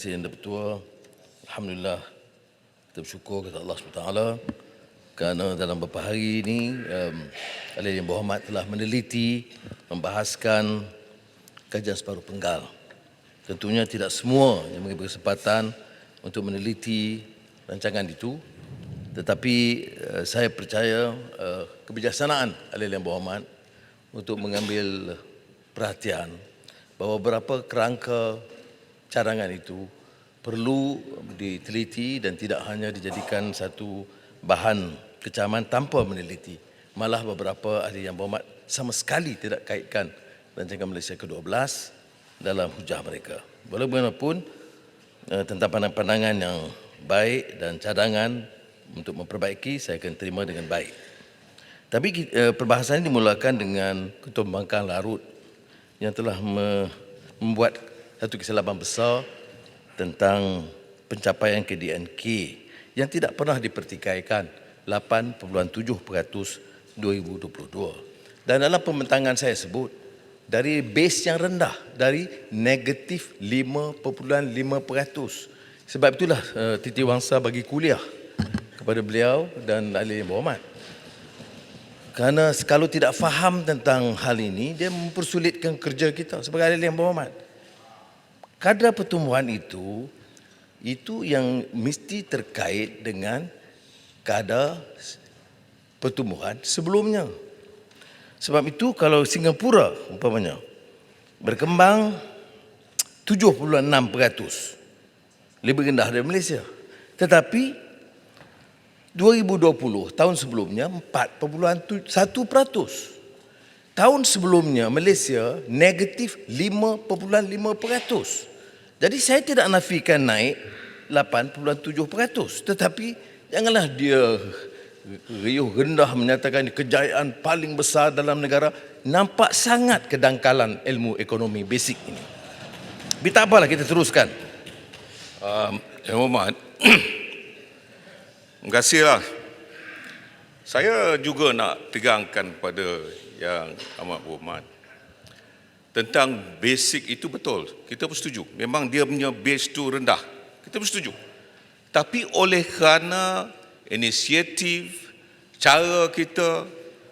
Yang Ketua, Alhamdulillah kita bersyukur kepada Allah SWT kerana dalam beberapa hari ini Ahli yang berhormat telah meneliti, membahaskan kajian separuh penggal. Tentunya tidak semua yang memberi kesempatan untuk meneliti rancangan itu, tetapi saya percaya kebijaksanaan Ahli yang berhormat untuk mengambil perhatian bahawa beberapa kerangka cadangan itu perlu diteliti dan tidak hanya dijadikan satu bahan kecaman tanpa meneliti. Malah beberapa ahli yang berhormat sama sekali tidak kaitkan rancangan Malaysia ke-12 dalam hujah mereka. Walaupun tentang pandangan yang baik dan cadangan untuk memperbaiki, saya akan terima dengan baik. Tapi perbahasan ini dimulakan dengan Ketua Pembangkang Larut yang telah membuat satu kesilapan besar tentang pencapaian KDNK yang tidak pernah dipertikaikan 8.7% 2022. Dan dalam pembentangan saya sebut dari base yang rendah, dari negatif 5.5%. Sebab itulah Titiwangsa bagi kuliah kepada beliau dan ahli yang berhormat. Kerana kalau tidak faham tentang hal ini, dia mempersulitkan kerja kita sebagai ahli yang berhormat. Kadar pertumbuhan itu yang mesti terkait dengan kadar pertumbuhan sebelumnya. Sebab itu kalau Singapura umpamanya berkembang 7.6%, lebih rendah dari Malaysia. Tetapi 2020 tahun sebelumnya 4.1%. Tahun sebelumnya Malaysia negatif 5.5%. Jadi saya tidak nafikan naik 8.7%, tetapi janganlah dia riuh rendah menyatakan kejayaan paling besar dalam negara. Nampak sangat kedangkalan ilmu ekonomi basic ini. Tapi tak apalah, kita teruskan. Yang Hormat, terima kasihlah. Saya juga nak tegangkan pada yang amat berhormat. Tentang basic itu betul, kita bersetuju. Memang dia punya base tu rendah, kita bersetuju. Tapi oleh kerana inisiatif, cara kita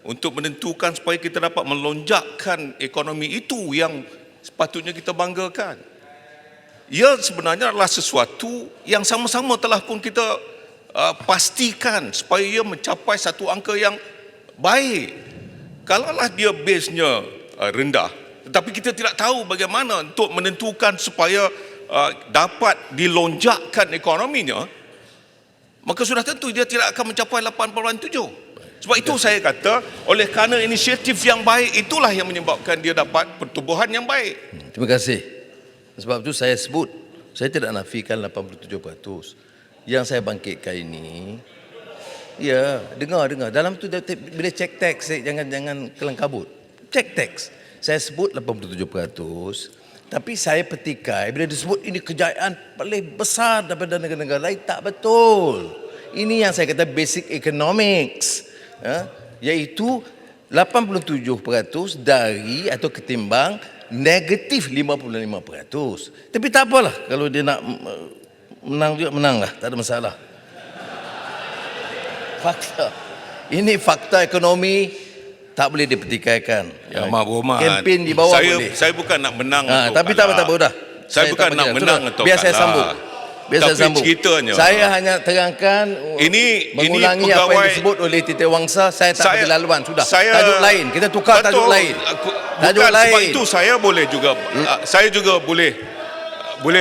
untuk menentukan supaya kita dapat melonjakkan ekonomi itu yang sepatutnya kita banggakan. Ia sebenarnya adalah sesuatu yang sama-sama telah pun kita pastikan supaya ia mencapai satu angka yang baik. Kalaulah dia base-nya rendah, tetapi kita tidak tahu bagaimana untuk menentukan supaya dapat dilonjakkan ekonominya, maka sudah tentu dia tidak akan mencapai 8.7. Sebab itu saya kata, oleh kerana inisiatif yang baik itulah yang menyebabkan dia dapat pertumbuhan yang baik. Terima kasih. Sebab itu saya sebut, saya tidak nafikan 87%. Yang saya bangkitkan ini, ya, dengar. Dalam tu bila cek teks, jangan kelang kabut. Cek teks. Saya sebut 87%, tapi saya petikai bila disebut ini kejayaan paling besar daripada negara-negara lain, tak betul. Ini yang saya kata basic economics, iaitu 87% dari atau ketimbang negatif 5.5%. Tapi tak apalah, kalau dia nak menang juga menanglah, tak ada masalah. Fakta. Ini fakta ekonomi, tak boleh dipertikaikan. Ya, Mak Berhormat, kempen di bawah boleh. Saya bukan nak menang atau tapi tak apa dah. Saya bukan nak menang atau biar saya sambung. Tapi ceritanya, saya hanya terangkan mengulangi ini apa yang disebut oleh Titiwangsa. Saya tak ada laluan. Sudah. Tajuk lain. Kita tukar tajuk lain. Tajuk lain. Sebab itu saya boleh juga saya juga boleh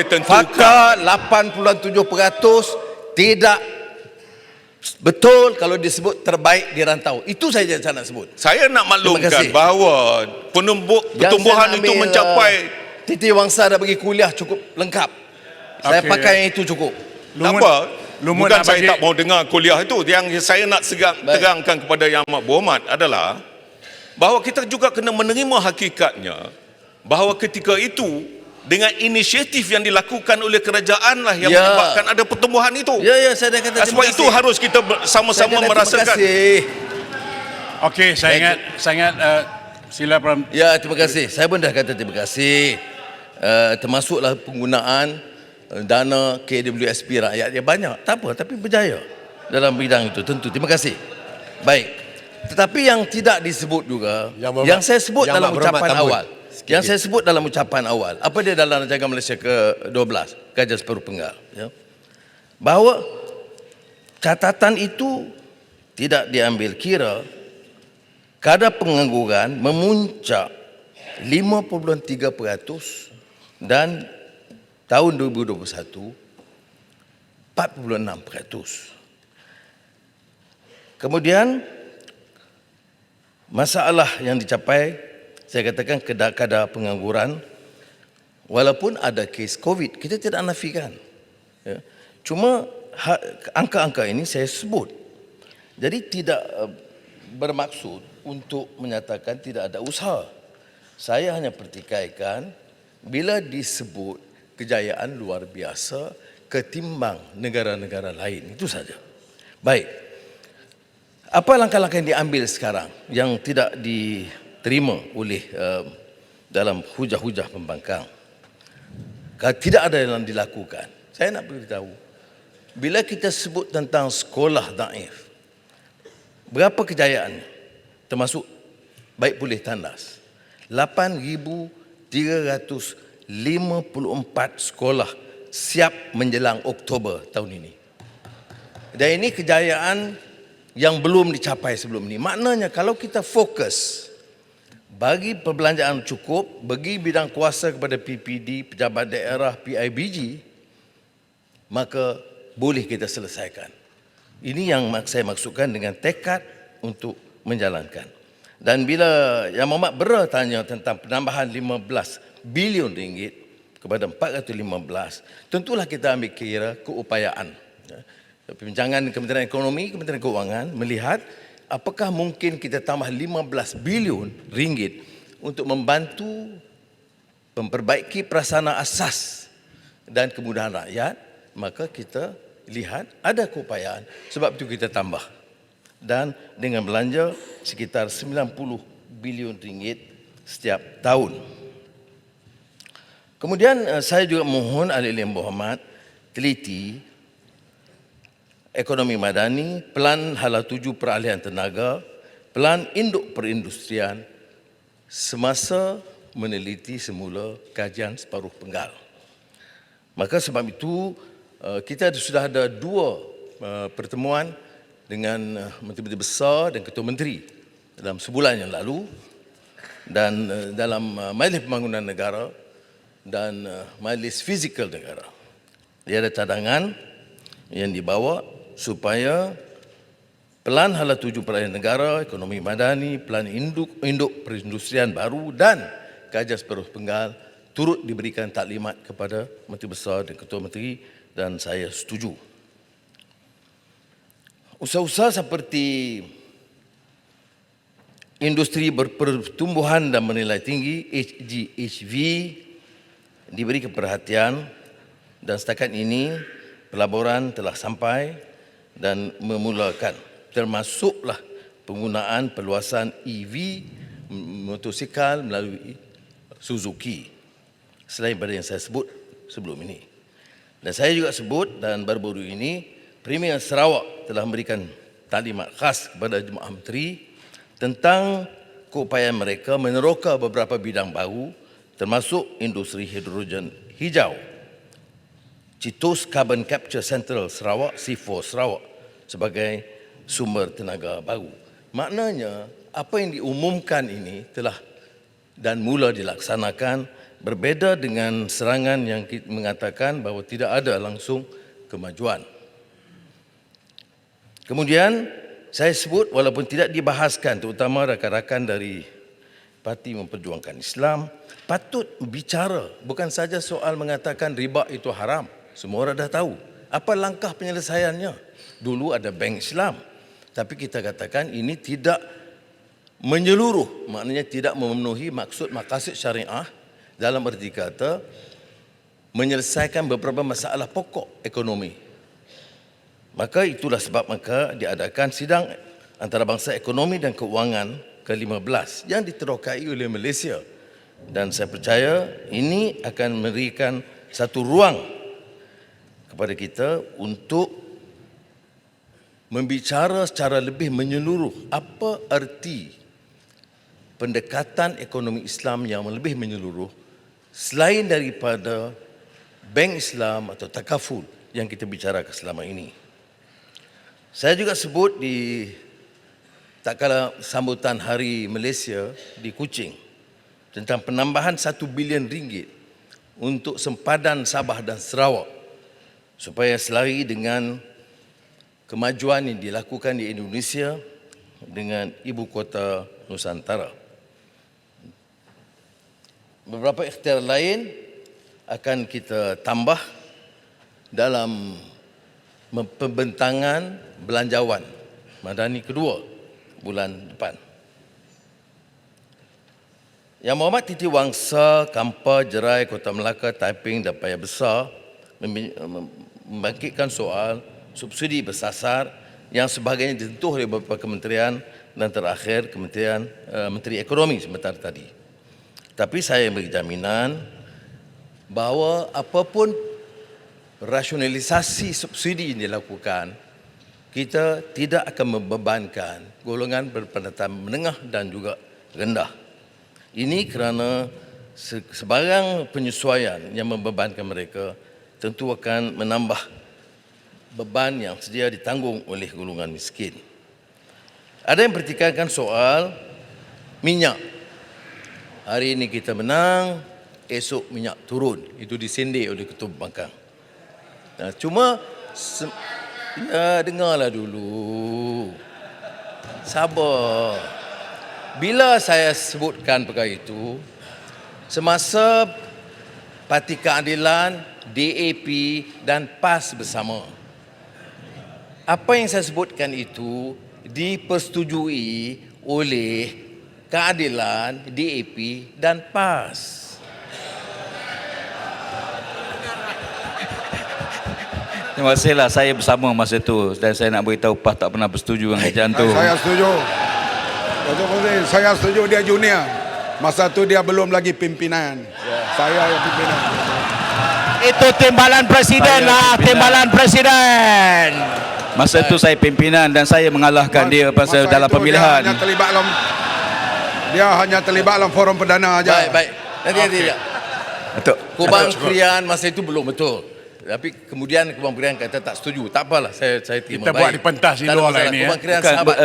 tentukan. Fakta 87% tidak betul kalau disebut terbaik di rantau. Itu saja yang saya nak sebut. Saya nak maklumkan bahawa pertumbuhan itu mencapai. Titiwangsa dah bagi kuliah cukup lengkap. Saya pakai yang itu cukup. Bukan saya tak mau dengar kuliah itu. Yang saya nak terangkan kepada Yang Amat Berhormat adalah bahawa kita juga kena menerima hakikatnya bahawa ketika itu dengan inisiatif yang dilakukan oleh kerajaan lah yang menyebabkan ada pertumbuhan itu. Ya, saya dah kata sebab itu harus kita sama-sama merasakan. Okey, saya ingat sila Pram. Ya, terima kasih. Saya pun dah kata terima kasih. Termasuklah penggunaan dana KWSP rakyat dia banyak. Tak apa, tapi berjaya dalam bidang itu tentu. Terima kasih. Baik. Tetapi yang tidak disebut juga, yang saya sebut dalam ucapan awal. Yang saya sebut dalam ucapan awal. Apa dia dalam Rancangan Malaysia ke-12, Gajas Peruh Penggal, ya. Bahawa catatan itu tidak diambil kira kadar pengangguran memuncak 5.3% dan tahun 2021 4.6%. Kemudian masalah yang dicapai, saya katakan kadar pengangguran, walaupun ada kes COVID, kita tidak nafikan, ya. Cuma angka-angka ini saya sebut. Jadi tidak bermaksud untuk menyatakan tidak ada usaha. Saya hanya pertikaikan bila disebut kejayaan luar biasa ketimbang negara-negara lain. Itu saja. Baik. Apa langkah-langkah yang diambil sekarang yang tidak diterima oleh dalam hujah-hujah pembangkang? Tidak ada yang dilakukan. Saya nak beritahu, bila kita sebut tentang sekolah daif, berapa kejayaannya? Termasuk baik pulih tandas. 8,354 sekolah siap menjelang Oktober tahun ini. Dan ini kejayaan yang belum dicapai sebelum ini. Maknanya kalau kita fokus bagi perbelanjaan cukup, bagi bidang kuasa kepada PPD, pejabat daerah, PIBG, maka boleh kita selesaikan. Ini yang saya maksudkan dengan tekad untuk menjalankan. Dan bila Yang Mohd bertanya tentang penambahan 15 bilion ringgit kepada 415, tentulah kita ambil kira keupayaan. Perbincangan Kementerian Ekonomi, Kementerian Keuangan melihat apakah mungkin kita tambah 15 bilion ringgit untuk membantu memperbaiki prasarana asas dan kemudahan rakyat, maka kita lihat ada keupayaan, sebab itu kita tambah. Dan dengan belanja sekitar 90 bilion ringgit setiap tahun. Kemudian saya juga mohon ahli-ahli yang berhormat teliti ekonomi madani, pelan hala 7 peralihan tenaga, pelan induk perindustrian semasa meneliti semula kajian separuh penggal. Maka sebab itu kita sudah ada 2 pertemuan dengan Menteri-Menteri Besar dan Ketua Menteri dalam sebulan yang lalu, dan dalam Majlis Pembangunan Negara dan Majlis Fizikal Negara. Dia ada cadangan yang dibawa supaya pelan hala 7 peralihan negara, ekonomi madani, pelan induk perindustrian baru dan kajian separuh penggal turut diberikan taklimat kepada Menteri Besar dan Ketua Menteri, dan saya setuju. Usaha-usaha seperti industri berpertumbuhan dan bernilai tinggi HGHV diberi perhatian, dan setakat ini pelaburan telah sampai dan memulakan, termasuklah penggunaan perluasan EV motosikal melalui Suzuki, selain pada yang saya sebut sebelum ini. Dan saya juga sebut, dan baru-baru ini Premier Sarawak telah memberikan taklimat khas kepada Jemaah Menteri tentang keupayaan mereka meneroka beberapa bidang baru, termasuk industri hidrogen hijau, Citus Carbon Capture Central Sarawak, C4 Sarawak, sebagai sumber tenaga baru. Maknanya apa yang diumumkan ini telah dan mula dilaksanakan, berbeza dengan serangan yang mengatakan bahawa tidak ada langsung kemajuan. Kemudian saya sebut, walaupun tidak dibahaskan, terutama rakan-rakan dari Parti Memperjuangkan Islam, patut bicara bukan saja soal mengatakan riba itu haram. Semua orang dah tahu. Apa langkah penyelesaiannya? Dulu ada bank Islam, tapi kita katakan ini tidak menyeluruh, maknanya tidak memenuhi maksud maqasid syariah, dalam erti kata menyelesaikan beberapa masalah pokok ekonomi. Maka itulah sebab maka diadakan sidang antarabangsa ekonomi dan keuangan ke-15 yang diterokai oleh Malaysia, dan saya percaya ini akan memberikan satu ruang kepada kita untuk membicara secara lebih menyeluruh apa erti pendekatan ekonomi Islam yang lebih menyeluruh selain daripada bank Islam atau takaful yang kita bicarakan selama ini. Saya juga sebut di tak kala sambutan Hari Malaysia di Kuching tentang penambahan 1 bilion ringgit untuk sempadan Sabah dan Sarawak supaya selari dengan kemajuan yang dilakukan di Indonesia dengan ibu kota Nusantara. Beberapa ikhtiar lain akan kita tambah dalam pembentangan belanjawan Madani kedua bulan depan. Yang Mohd Titi Wangsa, Kampar, Jerai, Kota Melaka, Taiping dan Paya Besar membangkitkan soal subsidi bersasar yang sebagainya ditentuh oleh beberapa kementerian dan terakhir Menteri Ekonomi sebentar tadi. Tapi saya beri jaminan bahawa apapun rasionalisasi subsidi yang dilakukan, kita tidak akan membebankan golongan berpendapatan menengah dan juga rendah. Ini kerana sebarang penyesuaian yang membebankan mereka tentu akan menambah beban yang sedia ditanggung oleh golongan miskin. Ada yang pertikaikan soal minyak. Hari ini kita menang, esok minyak turun. Itu disindir oleh Ketua Pembangkang. Nah, cuma dengarlah dulu. Sabar. Bila saya sebutkan perkara itu, semasa Parti Keadilan, DAP dan PAS bersama, apa yang saya sebutkan itu dipersetujui oleh Keadilan, DAP dan PAS. Terima kasihlah, saya bersama masa itu dan saya nak beritahu PAS tak pernah bersetuju dengan kerajaan tu. Saya setuju. Datuk Fazil, saya setuju dia junior. Masa tu dia belum lagi pimpinan. Saya yang pimpinan. Itu timbalan presiden lah, timbalan presiden. Masa itu saya pimpinan dan saya mengalahkan dia pasal dalam pemilihan. Dia hanya terlibat dalam forum perdana aja. Baik. Nanti. Betul. Kubang Krian masa itu belum betul. Tapi kemudian Kubang Krian kata tak setuju. Tak apalah, saya terima. Kita buat di pentas di luar lah ini. Kubang Krian Bukan, sahabat.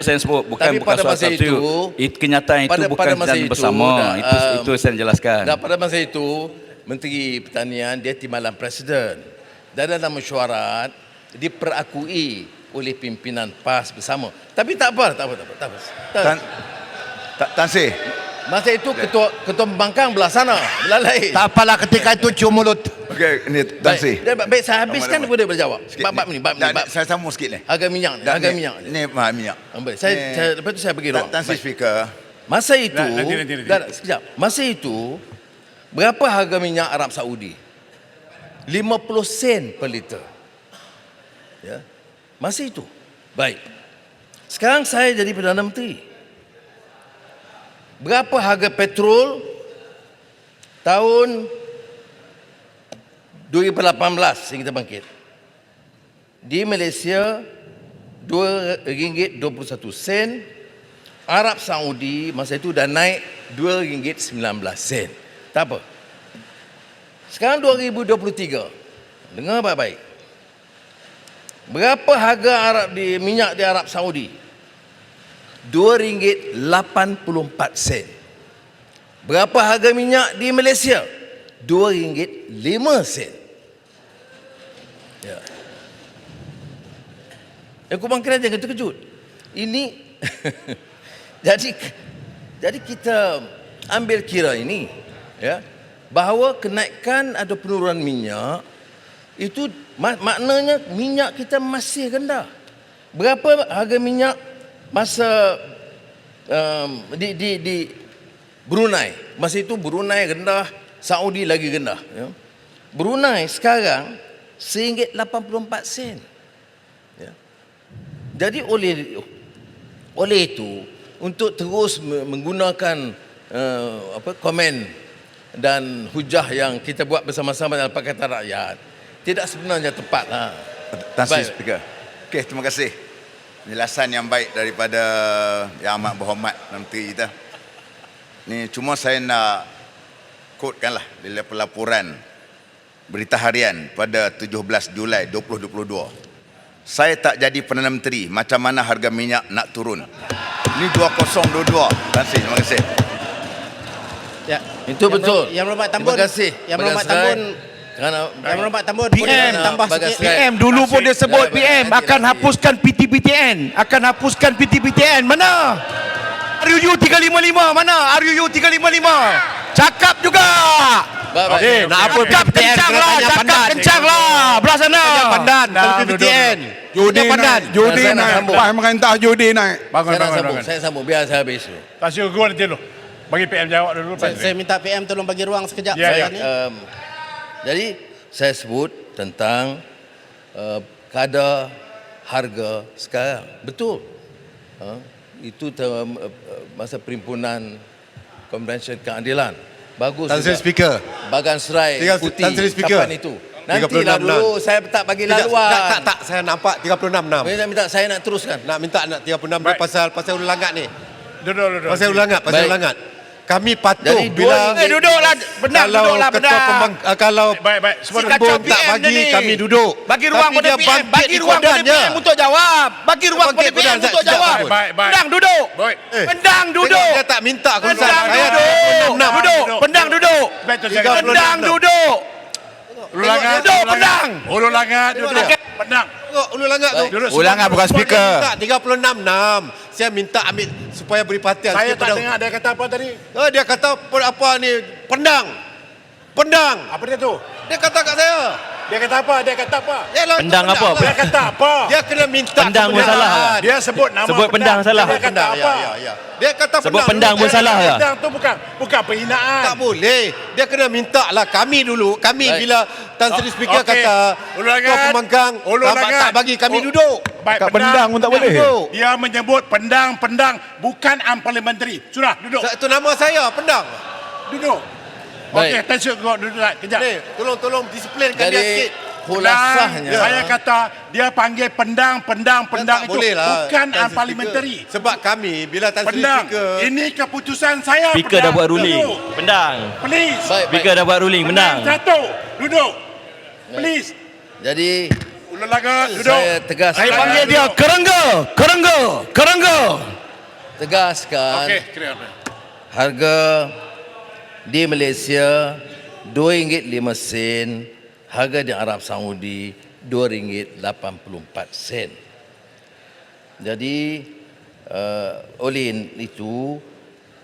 saya sebut bukan pada soal masa itu. Kenyataan itu bukan kenyataan bersama. Itu saya jelaskan. Dan pada masa itu Menteri Pertanian dia timbalan presiden. Dan dalam mesyuarat diperakui oleh pimpinan PAS bersama. Tapi tak apa. Tan Sri, Masa itu ketua pembangkang belah sana, belah lain. Tak apalah ketika itu cium mulut. okey, ni Tan Sri. Baik, saya habiskan boleh berjawab. Bab ni. Saya sambung sikit ni. Harga minyak ni. Ni minyak. Baik, saya lepas tu saya bagi ruang. Tan Sri Speaker. Masa itu, Nanti. sekejap. Masa itu, berapa harga minyak Arab Saudi? 50 sen per liter. Ya. Masa itu. Baik. Sekarang saya jadi Perdana Menteri. Berapa harga petrol tahun 2018 yang kita bangkit? Di Malaysia RM2.21. Arab Saudi masa itu dah naik RM2.19. Tak apa. Sekarang 2023. Dengar baik-baik. Berapa harga minyak di Arab Saudi? RM2.84. Berapa harga minyak di Malaysia? RM2.05. Ya. Kubang Krian jangan terkejut. Ini jadi kita ambil kira ini, ya, bahawa kenaikan atau penurunan minyak itu maknanya minyak kita masih rendah. Berapa harga minyak masa di Brunei? Masa itu Brunei rendah, Saudi lagi rendah. Ya. Brunei sekarang RM1.84. Ya. Jadi oleh itu untuk terus menggunakan komen dan hujah yang kita buat bersama-sama dalam Pakatan Rakyat, tidak sebenarnya tepat. Tan Sri Baik. Speaker. Okey, terima kasih. Penjelasan yang baik daripada Yang Amat Berhormat Menteri kita. Ni cuma saya nak quotekanlah bila pelaporan Berita Harian pada 17 Julai 2022. Saya tak jadi Perdana Menteri, macam mana harga minyak nak turun? Ini 2022. Tan Sri, terima kasih. Ya. Itu betul. Yang Berhormat Tambun. Terima kasih. Yang Berhormat Bagas Rai. Tambun. Kerana Yang Berhormat Tambun. PM. boleh tambah Bagas sikit. Rai. PM dulu pun dia sebut Baik, PM nanti, akan nanti. hapuskan PTPTN. Akan hapuskan PTPTN. Mana? RUU 355 mana? RUU 355. Cakap juga. Baik. Nak apa cakap kencang lah, cakap kencang lah. Belah sana. Pandan. Kalau PTPTN. Judi Pandan. naik, judi Saya nak naik. sambung. Pak merintah judi naik. Bangun, Saya nak bangun, sambung. bangun. Saya sambung. Biar saya habis dulu. Tan Sri gua nanti dulu. Bagi PM jawab dulu. Saya minta PM tolong bagi ruang sekejap. Ya, ya. Saya ni. Jadi saya sebut tentang kadar harga sekarang. Betul. Itu masa perhimpunan Konvensyen Keadilan. Bagus Tan Sri juga. Speaker. Bagan serai putih Tan Sri Speaker. kapan itu. Nantilah 36 dulu, saya tak bagi laluan. Tak, saya nampak 36-6. Saya nak teruskan. Nak minta 36 Baik. pasal ulangat ni. Duduk. Pasal ulangat, Baik. Kami patuh Jadi, bila Duduklah. Benar, kalau duduklah ketua benar. kalau Baik. Semua Si duduk. kacau Tambun tak PM bagi ni. kami duduk. Bagi ruang Tapi pada dia PM. bangkit Bagi ruang pada kodannya. PM untuk jawab. Bagi ruang pada Bangkit PM kodan, untuk sekejap, jawab. Baik. Pendang duduk. Baik. Pendang Tengok, duduk. dia tak minta aku Pendang saya duduk. 36. Duduk. Pendang duduk. Betul, Tiga jangan. puluh enam. Pendang duduk. Ulangan. Duduk, pedang. Ulangan. Duduk. Pedang. Tengok ulu langat tu. Duduk. Ulangan bukan speaker. Tak 36-6. Saya minta ambil supaya beri perhatian Saya sikit tak pada- dengar dia kata apa tadi. Dia kata apa ni? Pendang. Apa dia tu? Dia kata kat saya. Dia kata apa? Yalah, Pendang apa? lah. Dia kata apa? Dia kena minta Pendang pun kebenaran. salah. Dia sebut nama Sebut pendang salah. Dia kata Pendang, apa? ya. Dia kata Sebut pendang pun Dia salah kata ke? Pendang tu bukan penghinaan. Tak boleh. Dia kena minta lah kami dulu. Kami Baik. bila Tan Sri Speaker Okey. kata Ulangan. Ketua Pembangkang Ulangan. tak bagi kami duduk. Baik, Kat pendang pun tak boleh. Duduk. Dia menyebut pendang bukan unparliamentary. Sudah, duduk. Itu nama saya, Pendang. Duduk. Baik. Okey, Tan Sri kau duduk kejap. Ni, tolong disiplinkan dia Jadi sikit. khulasahnya Saya kata dia panggil pendang Tak itu boleh lah, bukan Tan Sri unparliamentary. Speaker. Sebab kami bila Tan Sri Pendang. Speaker Ini keputusan saya. Speaker dah pendang. buat ruling. Duduk. Pendang. Please. baik. Speaker dah buat ruling. Menang. Satu. Duduk. Please. Jadi Ulangan. Duduk. saya tegaskan. Saya panggil dia kerengga. Tegaskan Okey, kira apa? harga di Malaysia RM2.05, harga di Arab Saudi RM2.84. Jadi oleh itu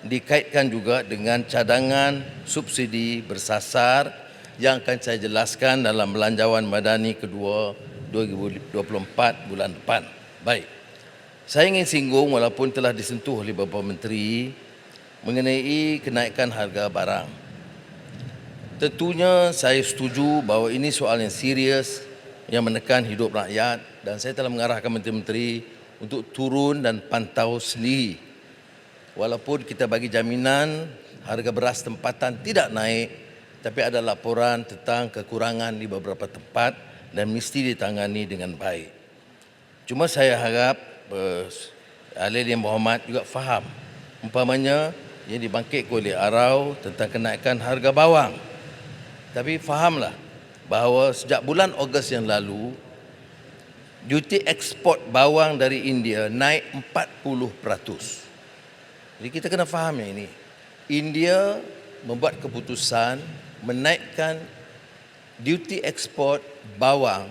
dikaitkan juga dengan cadangan subsidi bersasar yang akan saya jelaskan dalam belanjawan madani kedua 2024 bulan depan. Baik. Saya ingin singgung walaupun telah disentuh oleh beberapa menteri mengenai kenaikan harga barang. Tentunya saya setuju bahawa ini soal yang serius yang menekan hidup rakyat dan saya telah mengarahkan menteri-menteri untuk turun dan pantau sendiri. Walaupun kita bagi jaminan harga beras tempatan tidak naik, tapi ada laporan tentang kekurangan di beberapa tempat dan mesti ditangani dengan baik. Cuma saya harap ahli yang berhormat juga faham. Umpamanya yang dibangkitkan oleh Arau tentang kenaikan harga bawang. Tapi fahamlah bahawa sejak bulan Ogos yang lalu, duty ekspor bawang dari India naik 40%. Jadi kita kena faham yang ini. India membuat keputusan menaikkan duty ekspor bawang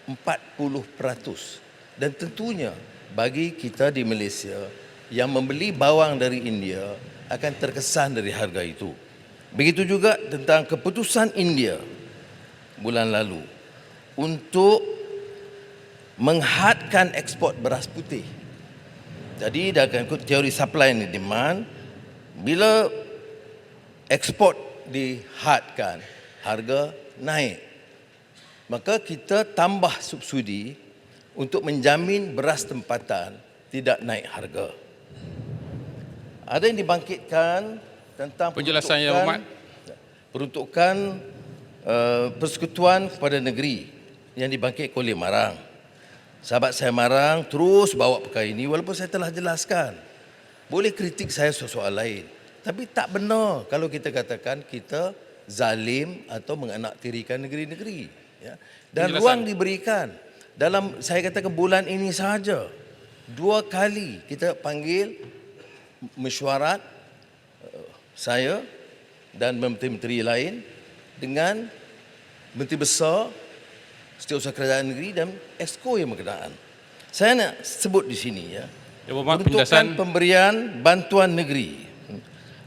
40%. Dan tentunya bagi kita di Malaysia yang membeli bawang dari India akan terkesan dari harga itu. Begitu juga tentang keputusan India bulan lalu untuk menghadkan ekspor beras putih. Jadi dalam ikut teori supply and demand, bila ekspor dihadkan, harga naik. Maka kita tambah subsidi untuk menjamin beras tempatan tidak naik harga. Ada yang dibangkitkan tentang Penjelasan Yang Hormat. peruntukan persekutuan kepada negeri. yang dibangkitkan oleh Marang. Sahabat saya Marang terus bawa perkara ini walaupun saya telah jelaskan. Boleh kritik saya soal lain. Tapi tak benar kalau kita katakan kita zalim atau menganak-tirikan negeri-negeri. Ya. Dan ruang diberikan. Dalam saya katakan bulan ini sahaja 2 kali kita panggil mesyuarat saya dan menteri-menteri lain dengan Menteri Besar Setiausaha Kerajaan Negeri dan Exco yang berkenaan. Saya nak sebut di sini ya. Peruntukan pemberian bantuan negeri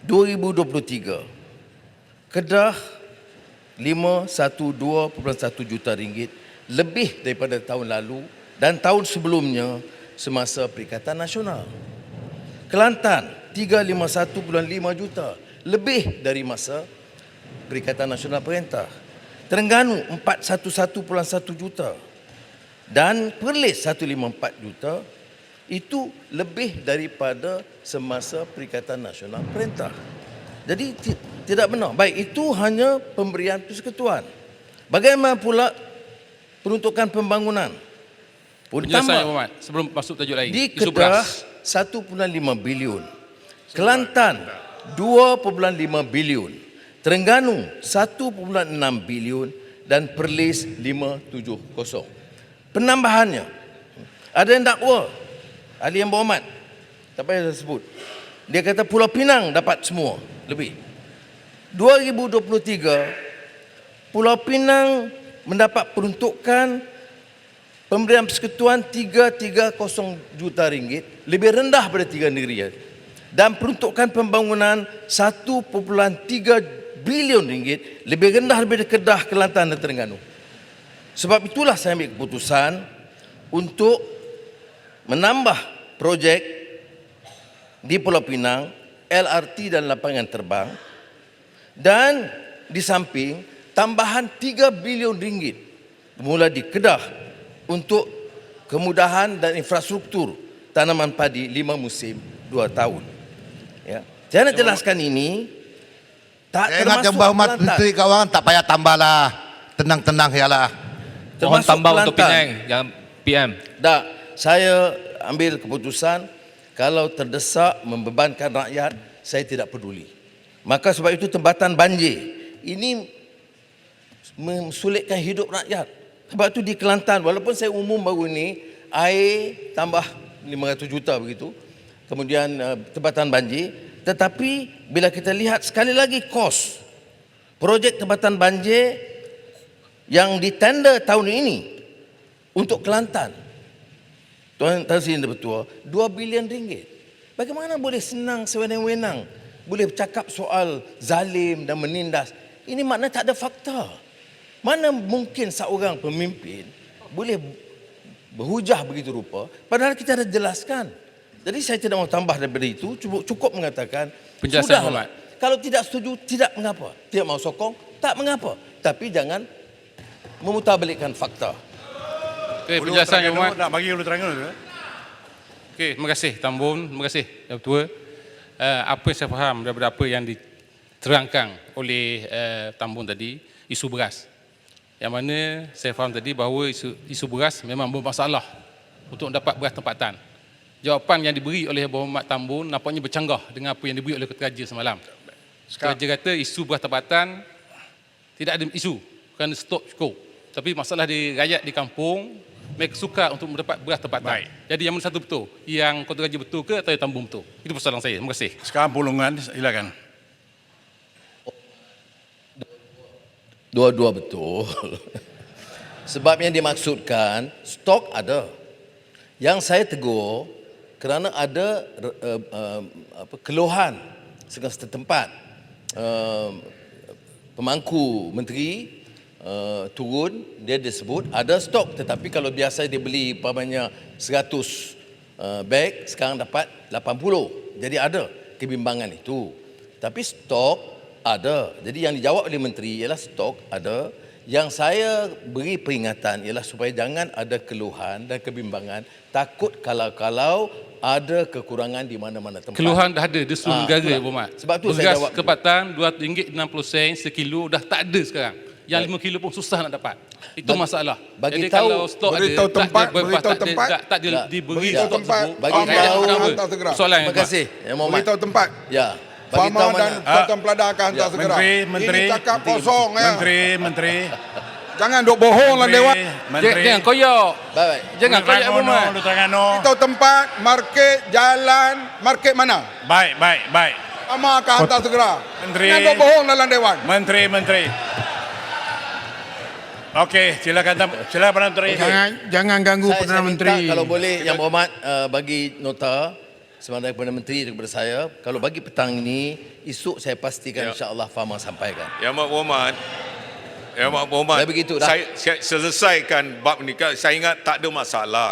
2023 Kedah 512.1 juta ringgit lebih daripada tahun lalu dan tahun sebelumnya semasa Perikatan Nasional. Kelantan 351.5 juta lebih dari masa Perikatan Nasional Perintah. Terengganu 411.1 juta dan Perlis 154 juta itu lebih daripada semasa Perikatan Nasional Perintah. Jadi tidak benar. Baik, itu hanya pemberian persekutuan. Bagaimana pula peruntukan pembangunan? Penjelasan Muhammad sebelum masuk tajuk lain. Di Kedah 1.5 bilion. Kelantan 2.5 bilion. Terengganu 1.6 bilion dan Perlis 570. Penambahannya ada yang dakwa ahli yang berhormat tak payah saya sebut. Dia kata Pulau Pinang dapat semua lebih. 2023 Pulau Pinang mendapat peruntukan pemberian persekutuan 330 juta ringgit lebih rendah pada 3 negeri dan peruntukan pembangunan 1.3 bilion ringgit lebih rendah daripada Kedah, Kelantan dan Terengganu. Sebab itulah saya ambil keputusan untuk menambah projek di Pulau Pinang, LRT dan lapangan terbang dan di samping tambahan 3 bilion ringgit bermula di Kedah untuk kemudahan dan infrastruktur tanaman padi 5 musim 2 tahun. Ya. Saya nak jelaskan ini tak Saya ingat yang berhormat Menteri Keuangan tak payah tambahlah. Tenang-tenang yalah. Mohon tambah untuk Penang yang PM. Tak, saya ambil keputusan kalau terdesak membebankan rakyat, saya tidak peduli. Maka sebab itu tempatan banjir ini mensulitkan hidup rakyat. Sebab itu di Kelantan, walaupun saya umum baru ini, air tambah 500 juta begitu, kemudian tempatan banjir, tetapi bila kita lihat sekali lagi kos projek tempatan banjir yang ditender tahun ini untuk Kelantan, Tuan Tan Sri Betua, 2 bilion ringgit. Bagaimana boleh senang sewenang-wenang boleh bercakap soal zalim dan menindas? Ini maknanya tak ada fakta. Mana mungkin seorang pemimpin boleh berhujah begitu rupa padahal kita dah jelaskan. Jadi saya tidak mau tambah daripada itu, cukup mengatakan penjelasan sudahlah. Kalau tidak setuju, tidak mengapa. Tidak mau sokong, tak mengapa. Tapi jangan memutarbalikkan fakta. Okey, penjelasan yang Muhammad. Nak bagi Ulu Terengganu tu. Okey, terima kasih Tambun, terima kasih Yang Ketua. Apa yang saya faham daripada apa yang diterangkan oleh Tambun tadi, isu beras. Yang mana saya faham tadi bahawa isu beras memang bermasalah untuk dapat beras tempatan. Jawapan yang diberi oleh Berhormat Tambun nampaknya bercanggah dengan apa yang diberi oleh Ketua Raja semalam. Ketua Raja kata isu beras tempatan tidak ada isu kerana stok cukup. Tapi masalah di rakyat di kampung, mereka suka untuk mendapat beras tempatan. Jadi yang mana satu betul? Yang Ketua Raja betul ke atau yang Tambun betul? Itu persoalan saya. Terima kasih. Sekarang pulungan, silakan. Dua-dua betul. Sebab yang dimaksudkan stok ada. Yang saya tegur kerana ada keluhan setempat. Pemangku menteri turun, dia disebut ada stok, tetapi kalau biasa dia beli umpamanya 100 beg, sekarang dapat 80. Jadi ada kebimbangan itu. Tapi stok ada. Jadi yang dijawab oleh menteri ialah stok ada. Yang saya beri peringatan ialah supaya jangan ada keluhan dan kebimbangan. Takut kalau ada kekurangan di mana-mana tempat. Keluhan dah ada di seluruh negara, Berhormat. Sebab tu saya jawab. Beras tempatan RM2.60 sekilo dah tak ada sekarang. Yang 5 kilo pun susah nak dapat. Itu masalah. bagi Jadi tahu, kalau stok beritahu ada, tempat, tak, dia beritahu tak, tempat. tak Tak. diberi Beritahu stok tempat. tersebut. Bagi Farmer tahu, hantar segera. Soalan yang Terima kasih, Yang Mohd. Beritahu tempat. Ya. Bagi tahu Farmer dan mana. Patan Pelada akan hantar segera. Menteri, Ini cakap kosong ya. Menteri. Jangan duk bohong lah Dewan. Jangan koyak. Baik. Jangan koyak Muhammad. Beritahu tempat, market, jalan, market mana? Baik. Farmer akan hantar segera. Menteri. Jangan duk bohong dalam Dewan. Menteri. Okey, silakan Menteri. Jangan ganggu Saya Perdana minta Menteri. kalau boleh Yang Berhormat bagi nota sama ada kepada Menteri dan kepada saya. Kalau bagi petang ini, esok saya pastikan insya-Allah Farmer sampaikan. Yang Amat Berhormat, Dah begitu dah. saya selesaikan bab ni. Saya ingat tak ada masalah.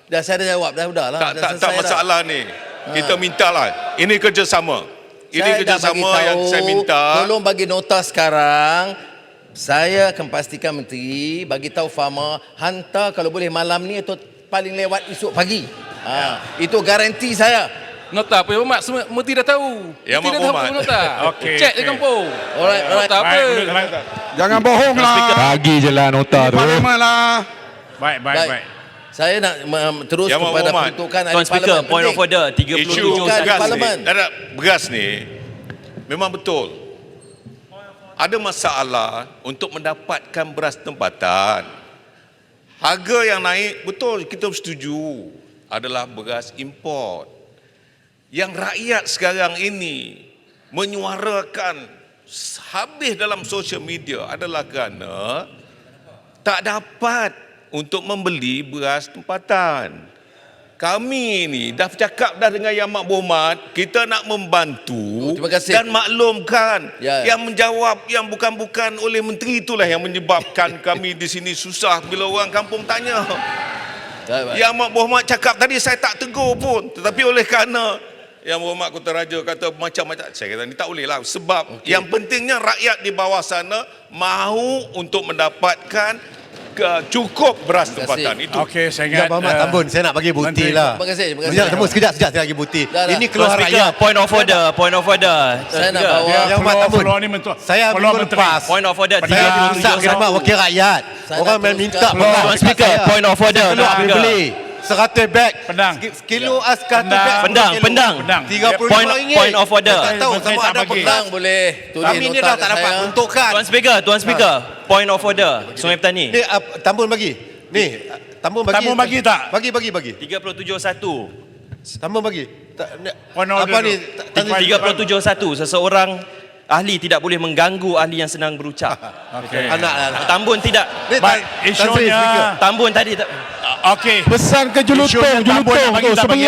Dah saya dah jawab, dah udahlah. Tak Dah selesai dah. masalah ni. Kita mintalah. Ini kerjasama. Ini Saya dah bagi kerjasama yang tahu, saya minta. Tolong bagi nota sekarang. Saya akan pastikan Menteri bagi tahu Farmer hantar kalau boleh malam ni atau paling lewat esok pagi. Itu garanti saya. Nota apa Muhammad? Semua Menteri dah tahu. Ya, Menteri dah Mak tahu Muhammad. nota. Okey, Cek di okey. kampung. Alright. Nota apa? Jangan bohong lah. Bagi je lah nota Ini Parlimen lah. Baik. Saya nak terus Ya, Mak kepada Muhammad. peruntukan ahli Tuan Speaker, parlimen. point of Penting. order Isu 37 Bukan beras parlimen. ni, beras ni memang betul. Ada masalah untuk mendapatkan beras tempatan. Harga yang naik, betul kita setuju, adalah beras import. Yang rakyat sekarang ini menyuarakan habis dalam sosial media adalah kerana tak dapat untuk membeli beras tempatan. Kami ni dah bercakap dah dengan Yang Amat Berhormat, kita nak membantu Terima kasih. dan maklumkan. Ya. Yang menjawab yang bukan-bukan oleh menteri itulah yang menyebabkan kami di sini susah bila orang kampung tanya. Baik. Yang Amat Berhormat cakap tadi saya tak tegur pun, tetapi oleh kerana Yang Berhormat Kota Raja kata macam-macam, saya kata ni tak boleh lah, sebab yang pentingnya rakyat di bawah sana mahu untuk mendapatkan cukup beras Terima kasih. tempatan itu. Okey, saya ingat. Yang Berhormat Tambun, saya nak bagi bukti lah. Terima kasih. Sekejap, sekejap saya bagi bukti. Dah. Ini Tuan keluar Speaker, rakyat. point of order. Saya nak bawa Yang Berhormat Tambun. Peluang ni mentua. Saya Peluang minggu menteri. lepas. Point of order Saya minta khidmat 37 wakil rakyat. Saya Orang nak main minta teruskan. beras Tuan dekat Speaker, saya. point of order. Saya keluar Tuan Speaker. beli 100 beg. Pendang. Kilo askar tu Pendang. beg. Pendang, kilo. pendang. Pendang. RM35. Point of order. Saya tak tahu Menteri sama tak ada bagi. petang boleh tulis Kami ni nota dah kat tak dapat saya. peruntukan. Tuan Speaker, point of order. Sungai Petani. Ni Tambun bagi. Ni Tambun bagi. Tambun bagi tak? Bagi. 37.1. Tambun bagi. Point of Apa order ni? tu. 37.1. Seseorang ahli tidak boleh mengganggu ahli yang senang berucap. Okey. Anak lah. Tambun tidak. Baik, isunya. Tambun tadi tak. Okey. Pesan ke Isunya Tambun nak bagi, tak bagi.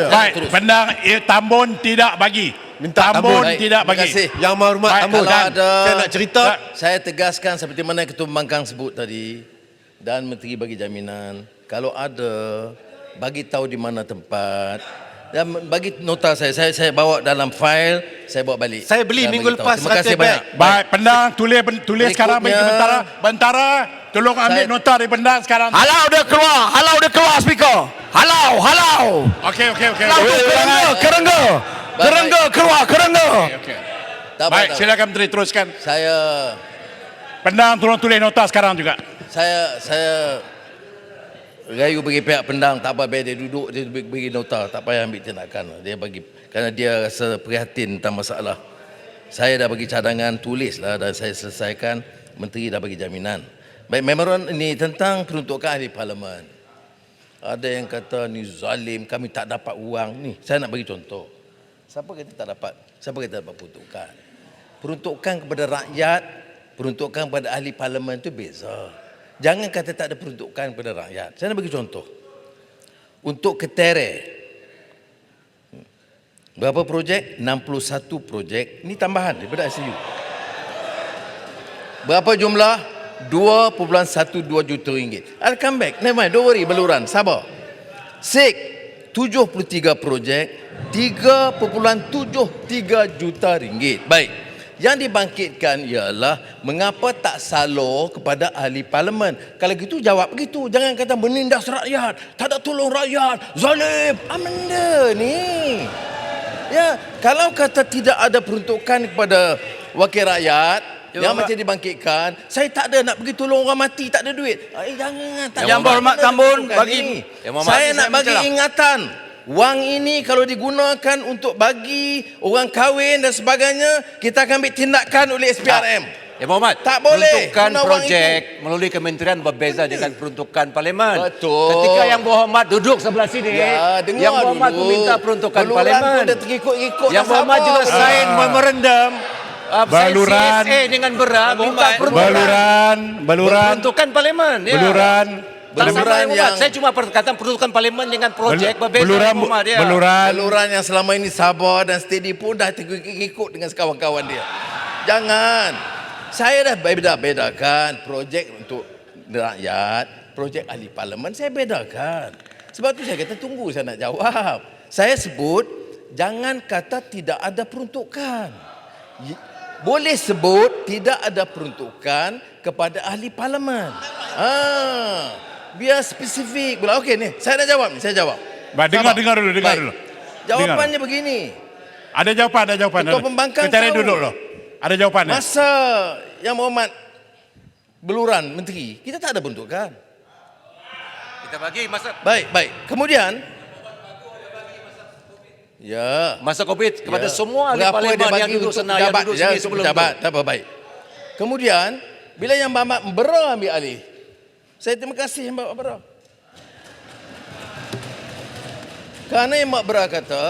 Baik, Terus. Pendang Tambun tidak bagi. Minta Tambun Baik, tidak terima bagi. kasih. Yang Berhormat Baik, Tambun. kalau ada- Saya nak cerita. Saya tegaskan seperti mana Ketua Pembangkang sebut tadi dan Menteri bagi jaminan kalau ada bagi tahu di mana tempat dan bagi nota saya bawa dalam file, saya bawa balik. Saya beli Dan minggu bagi tahu. lepas Terima kasih 100 beg. banyak. Baik, Pendang tulis sekarang bagi Berikutnya- Bentara. Tolong ambil Saya- nota dari Pendang sekarang. Halau dia keluar speaker. Halau. Okey. Kerengga keluar. Okey. Tak apa, Baik, tak apa. silakan Menteri teruskan. Saya Pendang tolong tulis nota sekarang juga. saya rayu bagi pihak Pendang, tak apa, biar dia duduk, dia bagi nota, tak payah ambil tindakan. Dia bagi, kerana dia rasa prihatin tentang masalah. Saya dah bagi cadangan, tulislah dan saya selesaikan. Menteri dah bagi jaminan. Baik, memorandum ini tentang peruntukan ahli parlimen. Ada yang kata ni zalim, kami tak dapat wang. Ni, saya nak bagi contoh. Siapa kata tak dapat? Siapa kata dapat peruntukan? Peruntukan kepada rakyat, peruntukan kepada ahli parlimen itu beza. Jangan kata tak ada peruntukan kepada rakyat. Saya nak bagi contoh. Untuk Ketere, berapa projek? 61 projek. Ini tambahan daripada ICU. Berapa jumlah? 2.12 juta ringgit. I'll come back. Never mind, don't worry, beluran. Sabar. SIG, 73 projek, 3.73 juta ringgit. Baik. Yang dibangkitkan ialah mengapa tak salur kepada ahli parlimen. Kalau gitu jawab begitu. Jangan kata menindas rakyat, tak ada tolong rakyat, zalim. Benda ni. Ya, kalau kata tidak ada peruntukan kepada wakil rakyat, yang macam dibangkitkan, saya tak ada nak pergi tolong orang mati, tak ada duit. Jangan. Tak Yang ada. Berhormat Tambun Bukan bagi ni. Yang Berhormat Saya bagi nak saya bagi minta. ingatan. Wang ini kalau digunakan untuk bagi orang kahwin dan sebagainya, kita akan ambil tindakan oleh SPRM. Ya Muhammad, Tak boleh peruntukan guna wang projek melalui kementerian berbeza dengan peruntukan parlimen. Betul. Ketika Yang Berhormat duduk sebelah sini, Ya, dengar Yang Berhormat dulu. meminta peruntukan Beluran parlimen. pun dia terikut-ikut. Yang dah Berhormat sabar. juga sign memorandum. Baluran. CSA dengan berat minta Baluran. peruntukan parlimen. Ya. Beluran. Tak sama Beluran Yang Berhormat. yang- Saya cuma perkataan peruntukan parlimen dengan projek berbeza. Beluran. Yang Berhormat, ya. Beluran yang selama ini sabar dan steady pun dah terikut dengan kawan-kawan dia. Jangan. Saya dah bedakan projek untuk rakyat, projek ahli parlimen saya bedakan. Sebab tu saya kata tunggu saya nak jawab. Saya sebut jangan kata tidak ada peruntukan. Boleh sebut tidak ada peruntukan kepada ahli parlimen. Biar spesifik. Okey ni, saya dah jawab ni, saya jawab. Baik, dengar dulu. Baik. Jawapannya begini. Ada jawapan. Ketua Pembangkang Kita tahu. duduk loh. Ada jawapannya. Masa Yang Berhormat beluran menteri, kita tak ada peruntukan. Kita bagi masa Baik. Kemudian ya, masa COVID kepada ya. semua ahli Berapa parlimen dia yang bagi duduk untuk sana, yang pejabat, duduk ya, sini sebelum pejabat, itu. tak apa, baik. Kemudian bila Yang Berhormat Bera ambil alih, saya terima kasih Yang Berhormat Bera. Kerana Yang Berhormat Bera kata,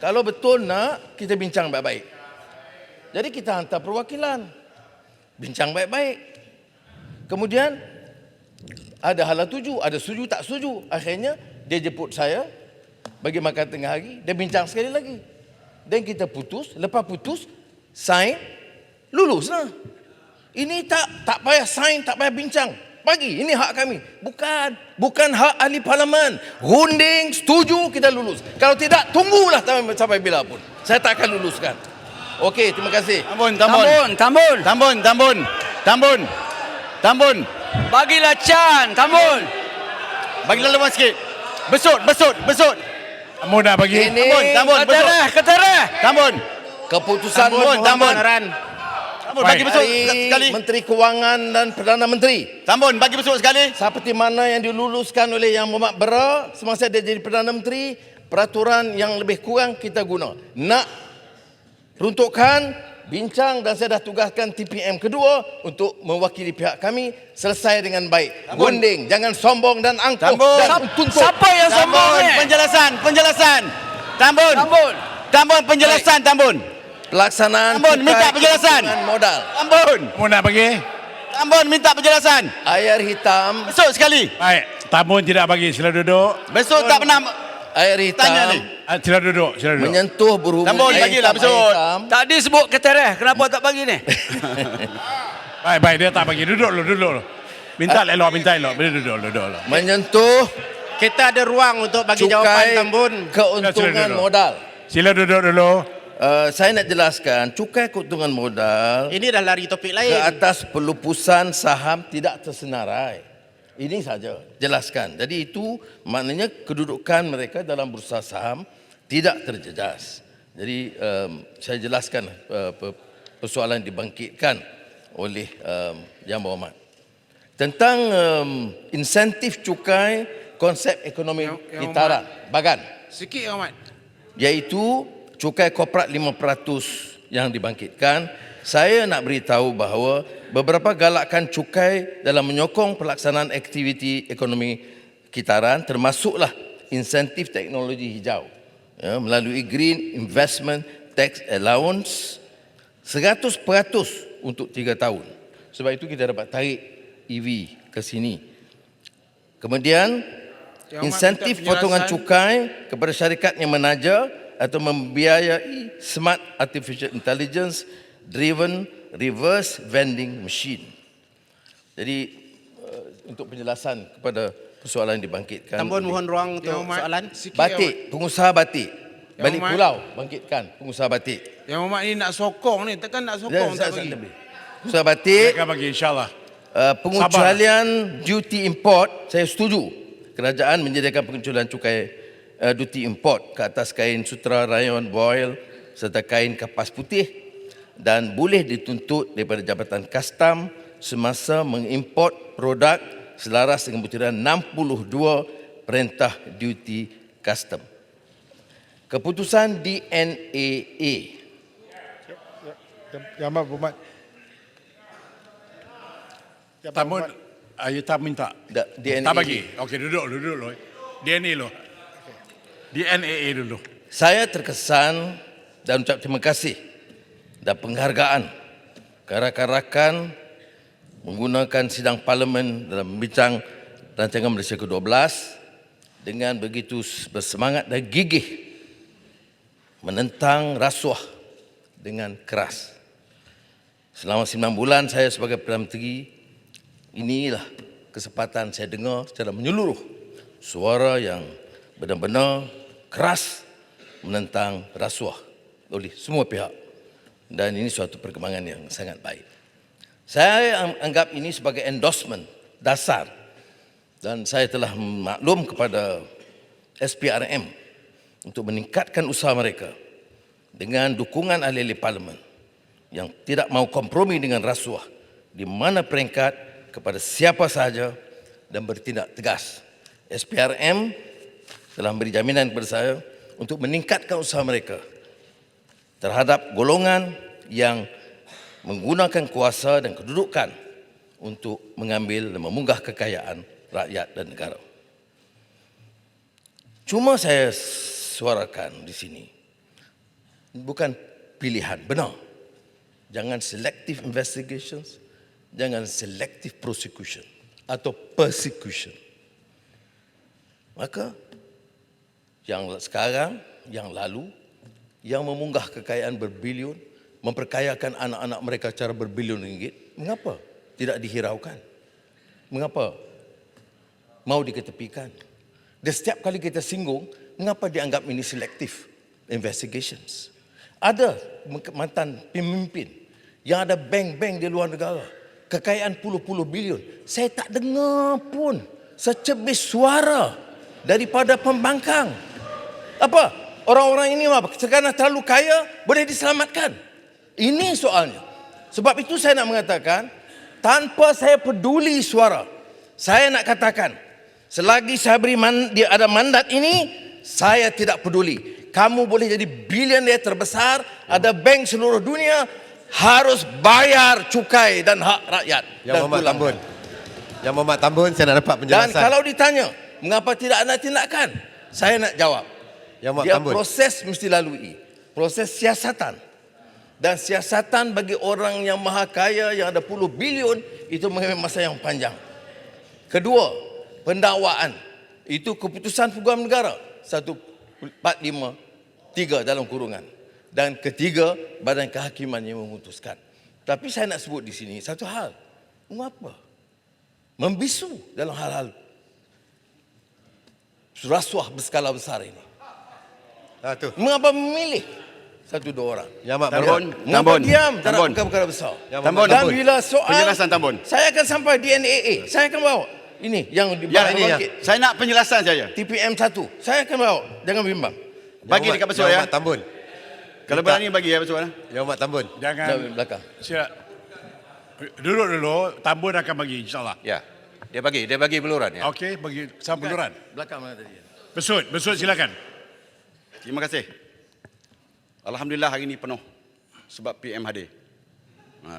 kalau betul nak, kita bincang baik-baik. Jadi kita hantar perwakilan. Bincang baik-baik. Kemudian ada hala tuju, ada setuju tak setuju. Akhirnya dia jemput saya bagi makan tengah hari, dia bincang sekali lagi. Dan kita putus, lepas putus sign, lulus lah. Ini tak payah sign, tak payah bincang. Bagi, ini hak kami. Bukan hak ahli parlimen. Runding, setuju, kita lulus. Kalau tidak, tunggulah sampai bila pun. Saya tak akan luluskan. Okey, terima kasih. Tambun. Bagilah Chan, Tambun. Bagilah lepas sikit. Besut. Kamu nak bagi? Ini Keterah. Tambun. keputusan Tambun. Bagi besut dari sekali. Menteri Kewangan dan Perdana Menteri. Tambun, bagi besut sekali. Seperti mana yang diluluskan oleh Yang Berhormat Bera semasa dia jadi Perdana Menteri, peraturan yang lebih kurang kita guna. Nak peruntukan, bincang dan saya dah tugaskan TPM kedua untuk mewakili pihak kami selesai dengan baik. Gunding, jangan sombong dan angkuh Tambun. dan tuntut. Siapa yang sombong ni? Penjelasan. Tambun. Penjelasan. Pelaksanaan Tambun, minta cukai penjelasan. keuntungan modal. Kamu nak bagi? Tambun minta penjelasan. Air hitam, Besut sekali. Baik. Tambun tidak bagi. Sila duduk. Besut tak pernah air tanya hitam ni. Sila duduk. menyentuh berhubung Tambun, air bagilah hitam, besut. air hitam. Tadi sebut keterah, kenapa tak bagi ni? Baik. Dia tak bagi. Duduk lo. Minta elok. Bila duduk lo. Menyentuh Kita ada ruang untuk bagi jawapan cukai Tambun. keuntungan Duduk. modal. Sila duduk dulu. Saya nak jelaskan, cukai keuntungan modal Ini dah lari topik ke lain. atas pelupusan saham tidak tersenarai. Ini saja, jelaskan. Jadi itu maknanya kedudukan mereka dalam bursa saham tidak terjejas. Jadi saya jelaskan persoalan dibangkitkan oleh Yang Berhormat. Tentang insentif cukai konsep ekonomi kitaran, bagan. Sikit Ahmad. Iaitu cukai korporat 5% yang dibangkitkan. Saya nak beritahu bahawa beberapa galakan cukai dalam menyokong pelaksanaan aktiviti ekonomi kitaran termasuklah insentif teknologi hijau melalui Green Investment Tax Allowance 100% untuk 3 tahun. Sebab itu kita dapat tarik EV ke sini. Kemudian insentif potongan cukai kepada syarikat yang menaja atau membiayai smart artificial intelligence driven reverse vending machine. Jadi untuk penjelasan kepada persoalan yang dibangkitkan. Tambun mohon ruang untuk soalan. Batik, pengusaha batik. Balik pulau bangkitkan pengusaha batik. Yang Muhammad ni nak sokong ni, takkan nak sokong tak bagi. Pengusaha batik. Akan bagi insyaAllah. Pengecualian duty import, saya setuju. Kerajaan menyediakan pengecualian cukai duty import ke atas kain sutra, rayon, voile serta kain kapas putih dan boleh dituntut daripada Jabatan Kastam semasa mengimport produk selaras dengan butiran 62 Perintah Duty Kastam. Keputusan DNAA. Yang Amat Berhormat. Tambun, ayo tak minta. DNAA. Tak bagi. Okey, duduk lo. DNA lo. DNAA dulu. Saya terkesan dan ucap terima kasih dan penghargaan kerana rakan-rakan menggunakan sidang parlimen dalam membincang rancangan Malaysia ke-12 dengan begitu bersemangat dan gigih menentang rasuah dengan keras. Selama 9 bulan saya sebagai Perdana Menteri, inilah kesempatan saya dengar secara menyeluruh suara yang benar-benar keras menentang rasuah oleh semua pihak, dan ini suatu perkembangan yang sangat baik. Saya anggap ini sebagai endorsement dasar, dan saya telah maklum kepada SPRM untuk meningkatkan usaha mereka dengan dukungan ahli-ahli parlimen yang tidak mahu kompromi dengan rasuah di mana peringkat kepada siapa sahaja dan bertindak tegas. SPRM telah memberi jaminan kepada saya untuk meningkatkan usaha mereka terhadap golongan yang menggunakan kuasa dan kedudukan untuk mengambil dan memunggah kekayaan rakyat dan negara. Cuma saya suarakan di sini, bukan pilihan, benar. Jangan selective investigations, jangan selective prosecution atau persecution. Maka yang sekarang, yang lalu, yang memunggah kekayaan berbilion, memperkayakan anak-anak mereka secara berbilion ringgit, mengapa tidak dihiraukan? Mengapa mau diketepikan? Dan setiap kali kita singgung, mengapa dianggap ini selective investigations? Ada mantan pemimpin yang ada bank-bank di luar negara, kekayaan puluh-puluh bilion. Saya tak dengar pun secebis suara daripada pembangkang. Apa? Orang-orang ini sekarang terlalu kaya, boleh diselamatkan. Ini soalnya. Sebab itu saya nak mengatakan, tanpa saya peduli suara, saya nak katakan, selagi saya beri dia ada mandat ini, saya tidak peduli. Kamu boleh jadi bilioner terbesar, ada bank seluruh dunia, harus bayar cukai dan hak rakyat. Yang Muhammad Tambun. Yang Muhammad Tambun, saya nak dapat penjelasan. Dan kalau ditanya, mengapa tidak ada tindakan? Saya nak jawab. Yang Muhammad Dia Tambun. proses mesti lalui. Proses siasatan. Dan siasatan bagi orang yang maha kaya yang ada puluh bilion itu mengambil masa yang panjang. Kedua, pendakwaan. Itu keputusan Peguam Negara 1453 dalam kurungan. Dan ketiga, Badan Kehakiman yang memutuskan. Tapi saya nak sebut di sini satu hal. Mengapa membisu dalam hal-hal rasuah berskala besar ini? Mengapa memilih satu dua orang? Mengapa diam terhadap perkara-perkara besar? Dan bila soal penjelasan Tambun. Saya akan sampai DNAA, saya akan bawa. Ini yang dibangkit. Saya nak penjelasan saja. TPM 1, saya akan bawa. Jangan bimbang. Bagi dekat Besar ya. Tambun. Kalau berani bagi ya Besar. Yang Muhammad Tambun. Jangan belakang. Sila. Duduk dulu, Tambun akan bagi insyaAllah. Ya. Dia bagi beluran ya. Okey, bagi sama beluran. Belakang mana tadi? Besut silakan. Terima kasih. Alhamdulillah hari ini penuh sebab PM hadir.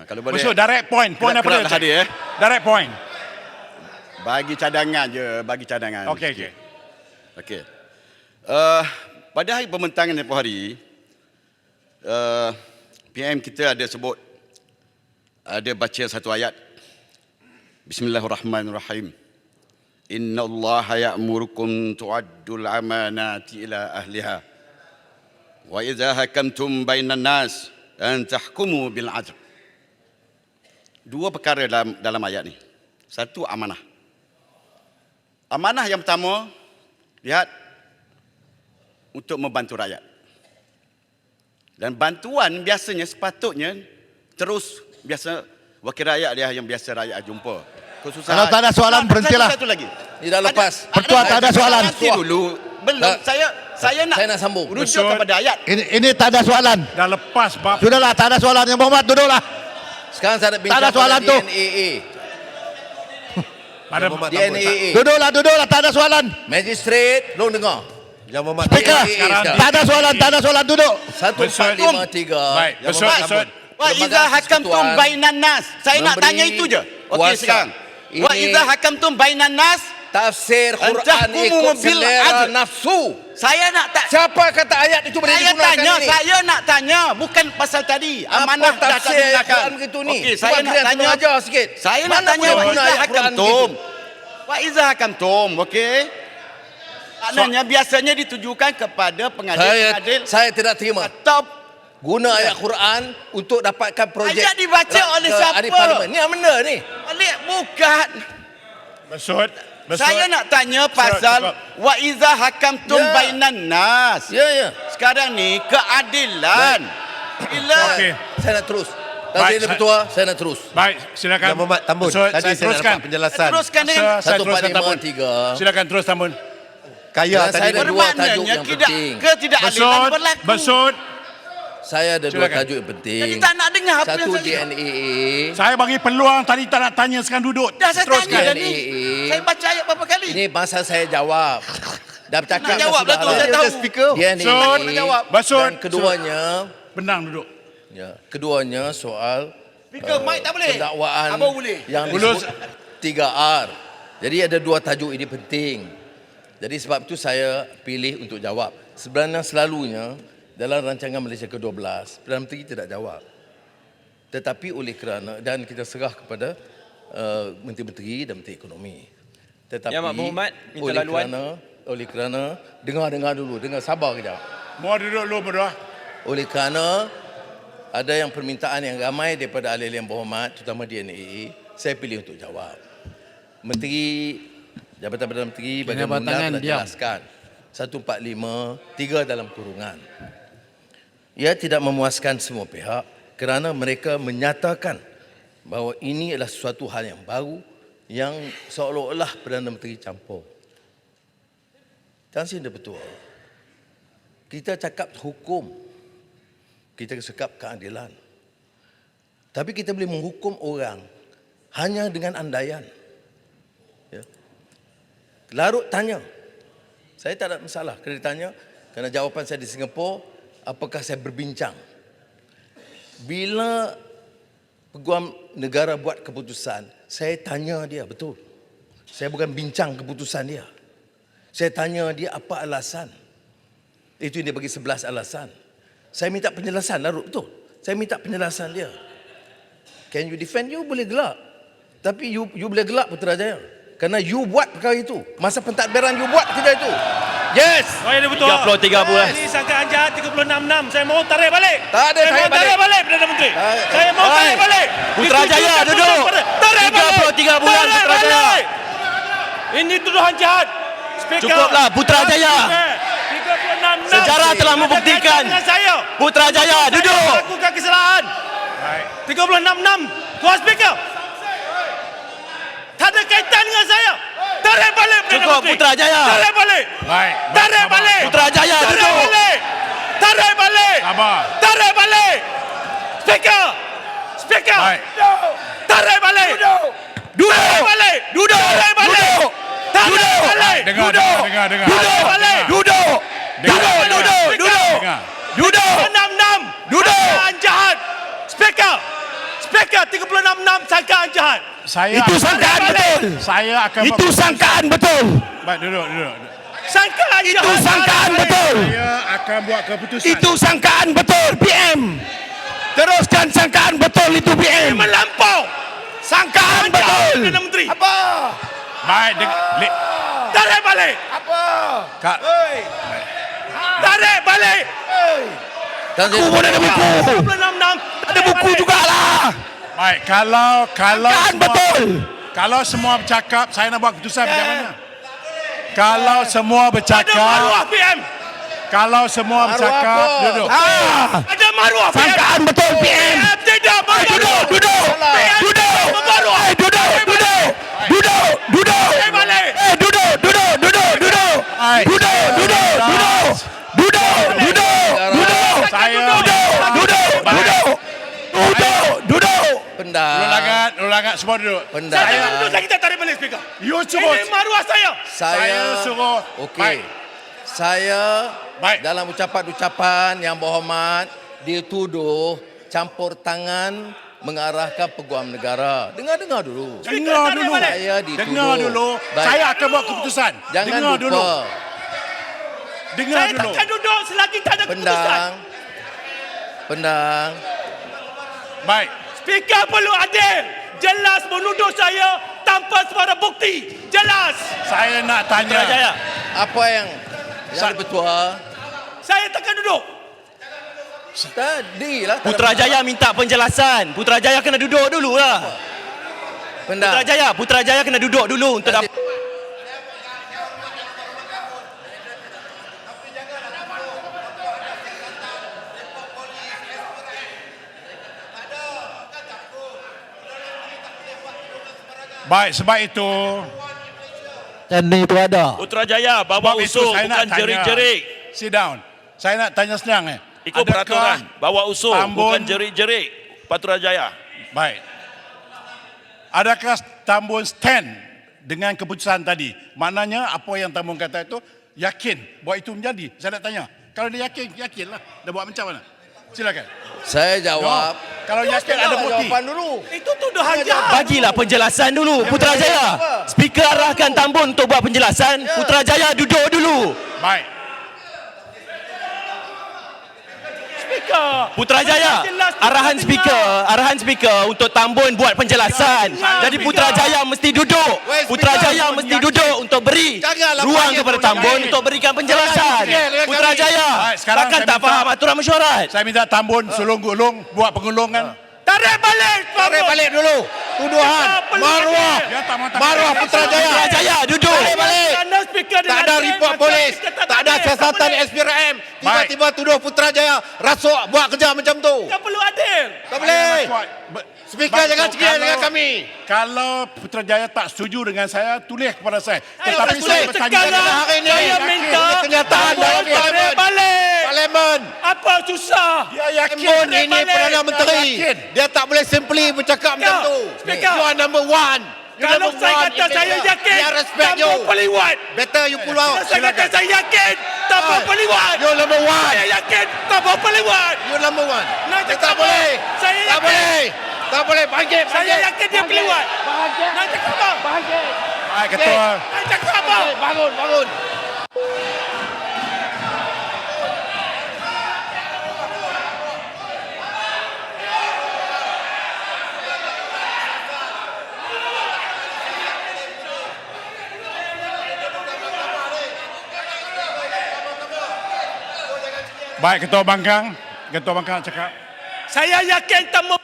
Kalau boleh. Besut direct point apa dia? Hadir ya. Direct point. Bagi cadangan je, bagi cadangan. Okey. Pada hari pembentangan tempoh hari, PM kita ada sebut, ada baca satu ayat. Bismillahirrahmanirrahim. Inna Allah ya'murukum tu'addul amanati ila ahliha. Wa idza hakamtum bainan nas an tahkumu bil 'adl. Dua perkara dalam ayat ni. Satu, amanah. Amanah yang pertama, lihat, untuk membantu rakyat. Dan bantuan biasanya sepatutnya terus biasa wakil rakyat dia yang biasa rakyat jumpa. Khususnya Kalau tak ada soalan, berhentilah. Satu lagi. Tidak lepas. Pertua tak ada soalan. Nanti dulu. Belum. Saya nak sambung. rujuk kepada ayat. Ini tak ada soalan. Dah lepas bab. Sudahlah, tak ada soalan. Yang Muhammad, duduklah. Sekarang saya nak bincang Tak ada soalan tu. DNAA. Pada Duduklah, tak ada soalan. Magistrate, belum dengar. Yang Muhammad Speaker, sekarang. tak ada soalan, duduk. 1453. Baik, besut. Wa iza hakamtum bainan nas. Saya nak tanya itu je. Okey sekarang. Wa iza hakamtum bainan nas. Tafsir Quran Antahkumu ikut bil selera adl. nafsu. Saya nak tak. Siapa kata ayat itu boleh Saya digunakan tanya, ini? saya nak tanya bukan pasal tadi. Apa Amanah dah tak tafsir digunakan. Quran begitu ni? Okey, saya nak tanya ajar sikit. Saya nak Mana tanya boleh wa guna iza ayat Quran hakamtum. begitu? Wa iza hakamtum, okey? Maknanya biasanya ditujukan kepada pengadil-pengadil Saya tidak terima. atau Guna ayat Quran untuk dapatkan projek. ayat dibaca oleh siapa? Ahli parlimen. Ni yang benda ni. Balik bukan. Besut. Saya nak tanya pasal wa iza hakamtum Ya. bainan nas. Ya. Sekarang ni keadilan. Bila Okey. Saya nak terus. Baik, Tafsir Ibn Ketua, saya nak terus. Baik, silakan. Yang Muhammad Tambun. Besut, Tadi saya saya nak teruskan. dapat penjelasan. teruskan dengan Saya teruskan Tambun. 1453. Silakan terus Tambun. Kaya Dan tadi. saya ada dua tajuk bermaknanya yang tidak penting. ketidakadilan Besut. berlaku. Besut. Saya ada dua Silakan. tajuk yang penting. Jadi tak nak dengar apa Satu yang saya DNAA. Saya bagi peluang tadi tak nak tanya sekarang duduk. dah saya Teruskan. tanya dah ni. DNAA. Saya baca ayat berapa kali? Ini masa saya jawab. Dah bercakap Nak jawab dah tu, sudah. saya tahu. Speaker. Besut. DNAA. Besut. Dan keduanya, Benang duduk. keduanya soal Speaker, mic tak boleh. pendakwaan Abang boleh. yang Ulus. disebut 3R. Jadi ada dua tajuk ini penting. Jadi sebab itu saya pilih untuk jawab. Sebenarnya selalunya dalam rancangan Malaysia ke-12, Perdana Menteri tidak jawab. Tetapi oleh kerana, dan kita serah kepada Menteri-Menteri dan Menteri Ekonomi. Tetapi Ya, Mak Muhammad, minta oleh laluan. oleh kerana, dengar dulu, sabar kejap. Mau duduk dulu berdua. Oleh kerana ada yang permintaan yang ramai daripada ahli-ahli yang berhormat, terutama DNAA, saya pilih untuk jawab. Menteri, Jabatan Perdana Menteri bagian undang telah jelaskan 145, 3 dalam kurungan. Ia tidak memuaskan semua pihak kerana mereka menyatakan bahawa ini adalah sesuatu hal yang baru yang seolah-olah Perdana Menteri campur. Dan sini betul. Kita cakap hukum, kita cakap keadilan. Tapi kita boleh menghukum orang hanya dengan andaian. Ya. Larut tanya. Saya tak ada masalah kena ditanya kerana jawapan saya di Singapura, apakah saya berbincang. Bila Peguam Negara buat keputusan, saya tanya dia, betul. Saya bukan bincang keputusan dia. Saya tanya dia apa alasan. Itu dia bagi 11 alasan. Saya minta penjelasan, larut betul. Saya minta penjelasan dia. Can you defend? You boleh gelak. Tapi you boleh gelak Putrajaya. Kerana you buat perkara itu. Masa pentadbiran you buat kerja itu. Yes. Oh, ini betul. 30-13. Ini sangkaan jahat 36-6. Saya mau tarik balik. Tak ada Saya mau tarik balik, Perdana Menteri. Saya mau tarik balik. Putrajaya duduk. Tarik balik. 33 bulan Tarik Putrajaya. balik. Ini tuduhan jahat. Speaker. Cukuplah, Putrajaya. 36-6. Sejarah telah membuktikan. Dengan saya. Putrajaya Saya duduk. melakukan kesalahan. 36-6. Tuan Speaker. Tak ada kaitan dengan saya. Tarik balik Perdana Cukup, Menteri. Putrajaya. Tarik balik. Baik. Tarik balik. Putrajaya Tarik duduk. balik. Tarik balik. Sabar. Tarik balik. Speaker. Speaker. Baik. Tarik balik. Duduk. Tarik balik. Duduk. Tarik balik. Duduk. Tarik Duduk. balik. Dengar. Tarik balik. Duduk. Duduk. Duduk. Duduk. Dengar. Duduk. 36. Duduk. Sangkaan jahat. Speaker. Speaker 36-6 sangkaan jahat. Saya Itu sangkaan betul. Saya akan Itu sangkaan betul. Baik, duduk. Sangkaan jahat. Itu sangkaan betul. Saya akan buat keputusan. Itu sangkaan betul, PM. Teruskan sangkaan betul itu, PM. Melampau. Sangkaan betul. Perdana Menteri. Apa? Baik, Tarik balik. Apa? Kak. Tarik balik. Aku pun ada buku. 36-6. Ada buku jugalah. Baik, kalau Sangkaan semua, betul. kalau semua bercakap, saya nak buat keputusan macam mana? Kalau semua Ada bercakap, maruah PM. kalau semua bercakap, apa? duduk. Ada maruah PM. Sangkaan betul, PM. Tidak Duduk, duduk. PM Duduk. Bermaruah. Duduk, duduk. Duduk, duduk. Tarik balik. Duduk, duduk, duduk, duduk. Baik. Duduk, duduk, duduk. Pendang. Ulangat semua duduk. Pendang. Saya Duduk saya kita tarik balik speaker. You suruh. Ini maruah saya. Saya suruh. Okey. Baik. Saya Baik. dalam ucapan-ucapan yang berhormat dituduh campur tangan mengarahkan peguam negara. Dengar dulu. Dengar dulu. Saya dituduh. Dengar dulu. Baik. Saya akan buat keputusan. Jangan Dengar lupa. dulu. Dengar Saya dulu. takkan duduk selagi tak ada keputusan. Pendang. Baik. Speaker perlu adil. Jelas menuduh saya tanpa suara bukti. Jelas. Saya nak tanya. Putrajaya. Apa yang bertuah? Saya takkan duduk. Tadi lah. Putrajaya minta penjelasan. Putrajaya kena duduk dulu lah. Pendang. Putrajaya kena duduk dulu untuk dapat. Baik, sebab itu. Ini itu ada. Putrajaya bawa Sebab itu usul saya nak bukan tanya. jerik-jerik. Sit down. Saya nak tanya senang. Ikut peraturan, bawa usul Tambun- bukan jerik-jerik. Putrajaya. Baik. Adakah Tambun stand dengan keputusan tadi? Maknanya apa yang Tambun kata itu yakin bahawa itu menjadi. Saya nak tanya. Kalau dia yakin, yakinlah. Dia buat macam mana? Silakan. Saya jawab. Kalau yakin ada bukti. Jawapan dulu. Itu tuduhan jahat. Bagilah penjelasan dulu Putrajaya. Speaker arahkan Tambun untuk buat penjelasan. Putrajaya duduk dulu. Baik. Speaker. Putrajaya, arahan speaker untuk Tambun buat penjelasan. Jadi Putrajaya mesti duduk. Putrajaya mesti duduk untuk beri ruang kepada Tambun untuk berikan penjelasan. Putrajaya, sekarang takkan saya tak minta- faham aturan mesyuarat. Saya minta Tambun sulung-gulung buat pengulungan. Tarik balik dulu. Tuduhan. Maruah. Dia tak mahu Maruah Putrajaya. Putrajaya duduk. Tarik balik. Tak ada report polis. Tak ada siasatan SPRM. Tiba-tiba tuduh Putrajaya rasuk buat kerja macam tu. Tak perlu adil. Tak boleh. Speaker jangan cekik dengan kami. Kalau Putrajaya tak setuju dengan saya, tulis kepada saya. Tetapi saya bertanya hari ini. Saya minta kenyataan dalam tarik balik. Parlimen. Apa susah? Dia yakin. Tambun ini Perdana Menteri. Yakin. Dia tak boleh simply bercakap macam tu. Speaker. You are number one. Kalau saya kata saya yakin, Dia respect you. Tambun pelawat. Better you pull out. Saya kata saya yakin, Tambun pelawat. You number one. Saya yakin, Tambun pelawat. You number one. Nak Dia cakap tak boleh. Saya Tak yakin. boleh. Tak boleh. Bangkit. Saya yakin dia pelawat. Nak cakap apa? Baik, Ketua. Nak cakap apa? Bangun. Baik, Ketua Bangkang. Ketua Bangkang cakap. Saya yakin Tambun.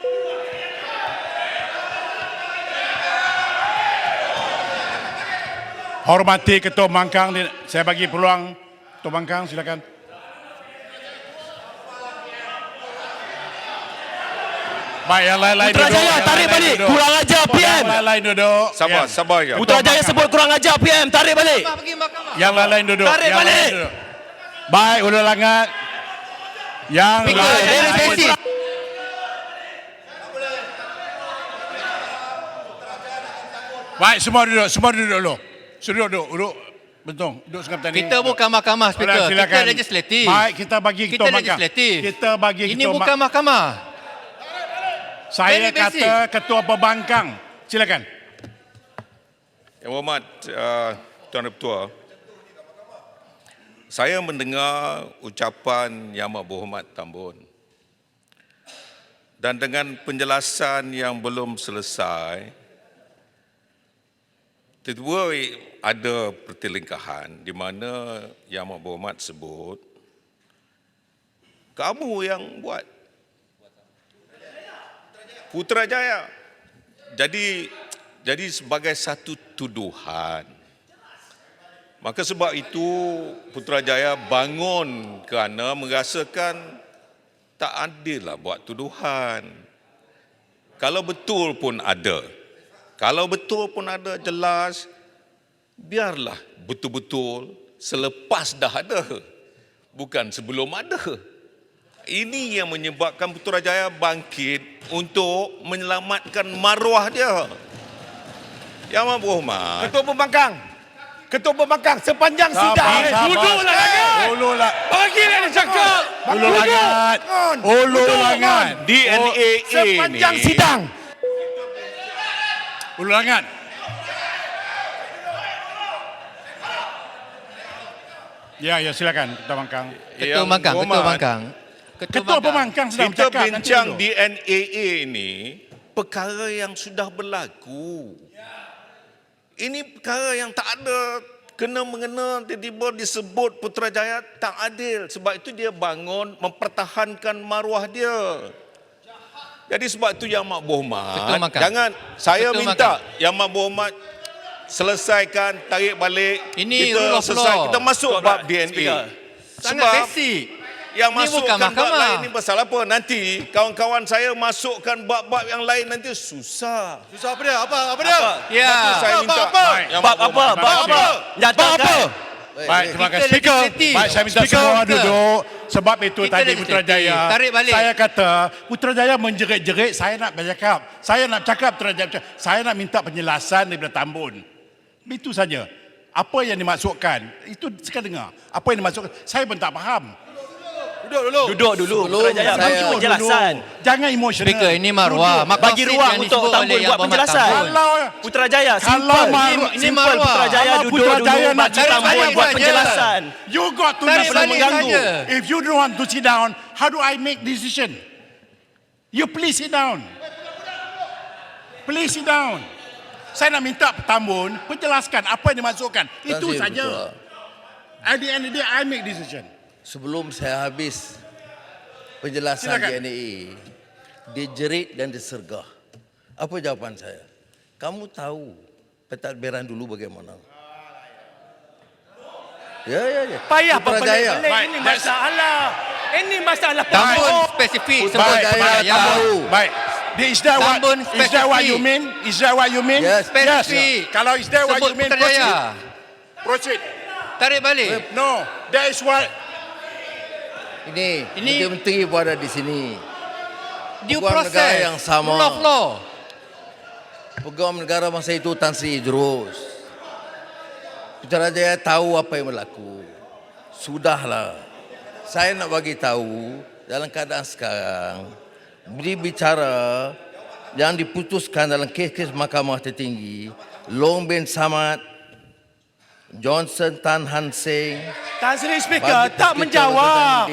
Hormati Ketua Bangkang. Saya bagi peluang. Ketua Bangkang, silakan. Baik, yang lain-lain duduk. Putrajaya yang tarik lain-lain balik. duduk. Kurang ajar PM. Yang lain-lain duduk. Sabar ya. Putrajaya sebut kurang ajar PM. Tarik balik. Yang lain-lain duduk. Tarik Yang lain balik. duduk. Baik, udah langat. Yang lain. Baik, semua duduk dulu. Sudah duduk. Betul, duduk sekejap tadi. Kita bukan mahkamah, Speaker. Silakan. Kita legislatif. Baik, kita bagi Kita Ketua Bangkang. legislatif. Kita bagi Ini Ketua bukan mahkamah. Saya Very basic. kata Ketua Pembangkang. Silakan. Yang Berhormat Tuan Ketua, saya mendengar ucapan Yang Amat Berhormat Tambun dan dengan penjelasan yang belum selesai, tiba-tiba ada pertelingkahan di mana Yang Amat Berhormat sebut, kamu yang buat. Putrajaya. Jadi sebagai satu tuduhan. Maka sebab itu Putrajaya bangun kerana merasakan tak adil lah buat tuduhan. Kalau betul pun ada jelas, biarlah betul-betul selepas dah ada, bukan sebelum ada. Ini yang menyebabkan Putrajaya bangkit untuk menyelamatkan maruah dia. Yang Amat Berhormat. Ketua Pembangkang sepanjang sidang. Duduklah langat. Duduklah. Bagilah dia cakap. Ulu langat. Ulu langat. DNAA Sepanjang ni. sidang. Ulu langat. Ya, silakan Ketua Pembangkang. Ketua Pembangkang. Ketua Pembangkang sedang Kita bercakap. bincang DNAA ini perkara yang sudah berlaku. Ini perkara yang tak ada kena-mengena, tiba-tiba disebut Putrajaya tak adil. Sebab itu dia bangun mempertahankan maruah dia. Jadi sebab itu Yang Amat Berhormat, jangan saya minta Yang Amat Berhormat selesaikan, tarik balik. Ini kita rule of selesai, law. kita masuk bab DNA. Sangat basic. Yang Ini masukkan bukan bab mahkamah. lain ni pasal apa? Nanti kawan-kawan saya masukkan bab-bab yang lain nanti susah. Susah apa dia? Apa dia? Ya. Itu saya minta. Yang Bab apa? Bab apa? Nyatakan. Baik, terima kasih. Kita Speaker. legislatif. Baik, saya minta Speaker. semua duduk. Sebab itu Kita tadi legislatif. Putrajaya. Tarik balik. Saya kata, Putrajaya menjerit-jerit, saya nak bercakap. Saya nak cakap Putrajaya. Saya nak minta penjelasan daripada Tambun. Itu saja. Apa yang dimaksudkan? Itu sekarang dengar. Apa yang dimaksudkan? Saya pun tak faham. Duduk dulu. Sebelum Putrajaya saya- bagi penjelasan. Jangan emosional. Speaker, ini maruah. Bagi ruang untuk Tambun buat penjelasan. Kalau Putrajaya Kalau simple. ini Simple. maruah. Putrajaya Kalau duduk Putrajaya dulu nak bagi cakap Tambun balik buat saja. penjelasan. you got to Tarik listen. balik mengganggu. saja. If you don't want to sit down, how do I make decision? You please sit down. Please sit down. Saya nak minta Tambun penjelaskan apa yang dimaksudkan. Itu Terima kasih, saja. Ketua. At the end of the day, I make decision. Sebelum saya habis penjelasan Silakan. DNA, dijerit dan disergah. Apa jawapan saya? Kamu tahu pentadbiran dulu bagaimana? Ya. Payah Putrajaya. balik. Ini masalah. Ini masalah Tambun spesifik sebut Putrajaya kepada yang tahu. Baik. Is that Tambun what you spesifik. mean? Is that what you mean? Yes. Spesifik. Kalau is that what Sebut you mean? Putrajaya. Proceed. Tarik balik. No, that is what. Ini Ini- menteri pun ada di sini. Due Peguam negara process. yang sama. Rule of law. Peguam negara masa itu Tan Sri Idrus. Putrajaya tahu apa yang berlaku. Sudahlah. Saya nak bagi tahu dalam keadaan sekarang berbicara yang diputuskan dalam kes-kes Mahkamah Tertinggi, Long bin Samad, Johnson Tan Han Seng, Tan Sri Speaker tak menjawab.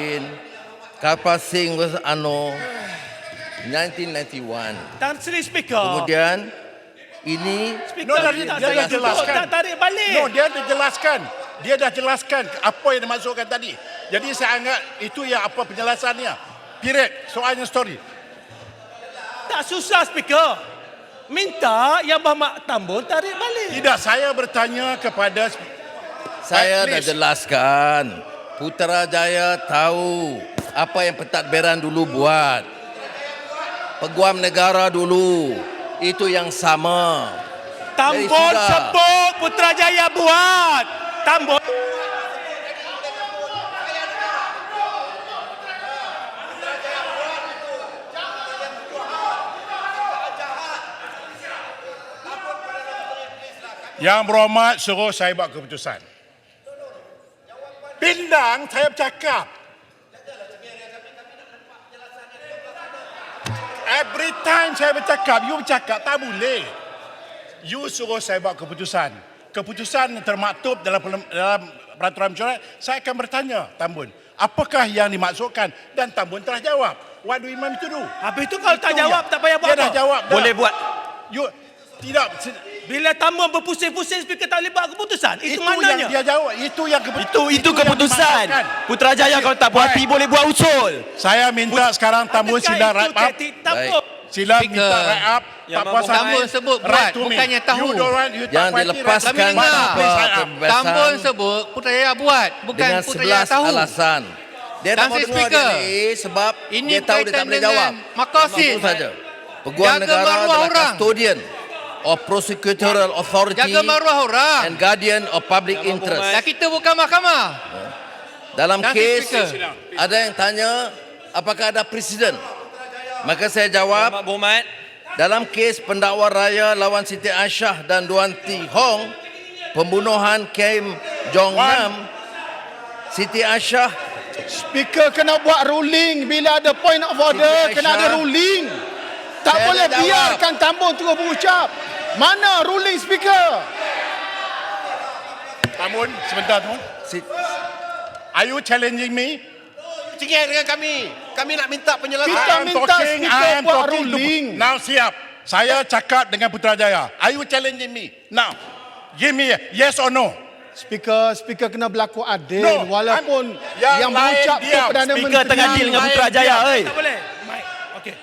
Kapal Singh vs Ano 1991. Tan Sri Speaker. Kemudian ini No, dia dah jelaskan. Tak tarik balik. No, dia dah jelaskan. Dia dah jelaskan apa yang dimaksudkan tadi. Jadi saya anggap itu yang apa penjelasannya. Period. Soalnya story. Tak susah Speaker. Minta Yang Berhormat Tambun tarik balik. Tidak, saya bertanya kepada saya dah please. jelaskan. Putrajaya tahu apa yang pentadbiran dulu buat. Peguam negara dulu itu yang sama. Tambun Jadi sudah. sebut Putrajaya buat. Tambun. Yang Berhormat suruh saya buat keputusan. Pindang saya bercakap. Every time saya bercakap, you bercakap, tak boleh. You suruh saya buat keputusan. Keputusan termaktub dalam peraturan mesyuarat, saya akan bertanya Tambun, apakah yang dimaksudkan? Dan Tambun telah jawab. What do you want me to do? Habis tu kalau tak Itu jawab, yang- tak payah buat Dia dah apa? jawab. dah. Boleh buat. You tidak. Bila Tambun berpusing-pusing Speaker tak boleh buat keputusan. Itu Itu maknanya. yang dia jawab. Itu yang Itu yang keputusan. dimaksudkan. Putrajaya kalau tak puas hati boleh buat usul. Saya minta sekarang Tambun Adakah sila itu wrap up. taktik Tambun? Sila Speaker. minta wrap up. Yang Tak puas Tambun hati, sebut write buat, to me. bukannya tahu. You don't want, you tak Yang puas hati, dilepaskan write to me. dengar. Please write up. kebebasan Tambun sebut Putrajaya buat. Bukan dengan Putrajaya 11 tahu. alasan. Dia tak Tan mau Sri dengar Speaker. DNA sebab Ini dia tahu dia tak berkaitan boleh dengan jawab. maqasid. Itu saja. Peguam Jaga negara maruah adalah orang. custodian of prosecutorial authority Jaga maruah orang. and guardian of public interest. Dan kita bukan mahkamah. Dalam Tan Sri kes Speaker. ada yang tanya apakah ada presiden? Maka saya jawab, Yang berhormat. dalam kes pendakwa raya lawan Siti Aisyah dan Duan Ti Hong, pembunuhan Kim Jong Nam, Siti Aisyah. Speaker kena buat ruling bila ada point of order, Siti kena ada Aisyah. ruling. Tak Saya boleh nak jawab. biarkan Tambun terus berucap. Mana ruling speaker? Tambun, sebentar tu. Are you challenging me? Cengeng dengan kami. Kami nak minta penjelasan. Kita minta speaker buat ruling. Now siap. Saya cakap dengan Putrajaya. Are you challenging me? Now, give me a yes or no. Speaker kena berlaku adil. No, walaupun yang yang lain berucap tu diam. Perdana Speaker Menteri. tengah deal dengan Putrajaya, oi. Tak boleh. Mike. Okey.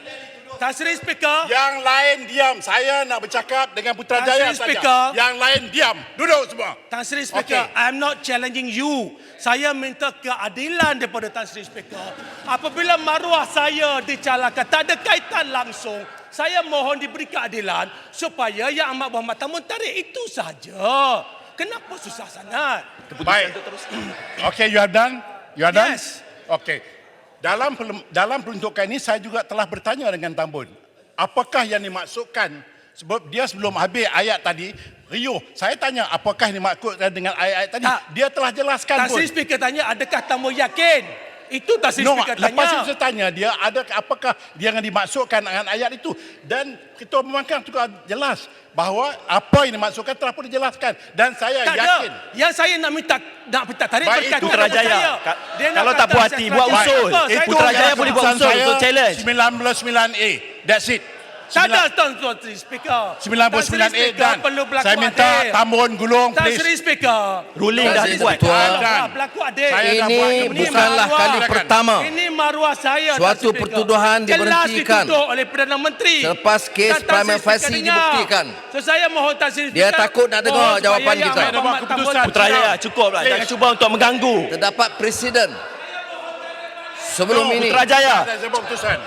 Tan Sri Speaker. Yang lain diam. Saya nak bercakap dengan Putrajaya Tan Sri saja. Speaker. Yang lain diam. Duduk semua. Tan Sri Speaker, Okey. I'm not challenging you. Saya minta keadilan daripada Tan Sri Speaker. Apabila maruah saya dicalahkan, tak ada kaitan langsung. Saya mohon diberi keadilan supaya Yang Amat Berhormat Tambun tarik. Itu saja. Kenapa susah sangat? Baik. Okay, you have done? You are done? Yes. Okay. Dalam peruntukan ini saya juga telah bertanya dengan Tambun. Apakah yang dimaksudkan? Sebab dia sebelum habis ayat tadi, Rio, saya tanya apakah yang dimaksudkan dengan ayat-ayat tadi? Tak. Dia telah jelaskan Tan pun. Sri Speaker tanya, adakah Tambun yakin? Itu Tan Sri Speaker tanya. Lepas itu saya tanya dia, apakah dia yang dimaksudkan dengan ayat itu? Dan Ketua Pembangkang juga jelas bahawa apa yang dimaksudkan telah pun dijelaskan. Dan saya Tak yakin. ada. Yang saya nak minta tarik Baik, berkaitan itu dengan Putrajaya. saya. Dia nak Kalau kata tak puas saya hati, kerajaan. buat usul. Apa? Saya Putrajaya boleh buat usul untuk challenge. 99A. That's it. Tak ada Tan Sri Speaker. 99A dan perlu berlaku saya minta adil. Tambun gulung Tan please. Sri Speaker. Ruling dah dibuat. Berlaku adil. Saya dah buat Ini keputusan. bukanlah kali pertama Ini maruah saya. suatu Tan Sri Speaker. pertuduhan Jelas diberhentikan dituduh oleh Perdana Menteri. selepas kes Dan Tan Sri prima Speaker facie dengar. dibuktikan. So saya mohon Tan Sri Dia Speaker, takut nak dengar mohon jawapan supaya kita. Yang Amat Buat keputusan. Putrajaya, cukup lah. Jangan cuba untuk mengganggu. Terdapat presiden sebelum ini. Putrajaya. Saya buat keputusan.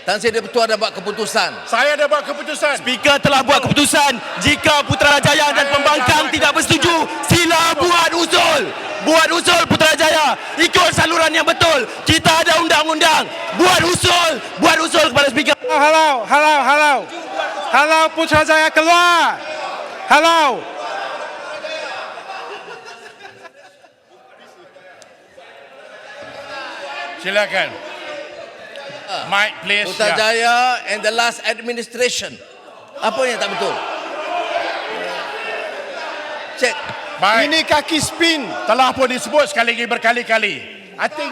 Tan Sri Ketua dah buat keputusan. Saya dah buat keputusan. Speaker telah buat keputusan. Jika Putrajaya dan Pembangkang tidak bersetuju, sila buat usul. Buat usul Putrajaya. Ikut saluran yang betul. Kita ada undang-undang. Buat usul. Buat usul kepada Speaker. Halau Putrajaya keluar. Halau. Silakan. Mike please. Putrajaya and the last administration. Apa yang tak betul? Cek. Baik. Ini kaki spin. Telah pun disebut sekali lagi berkali-kali. I think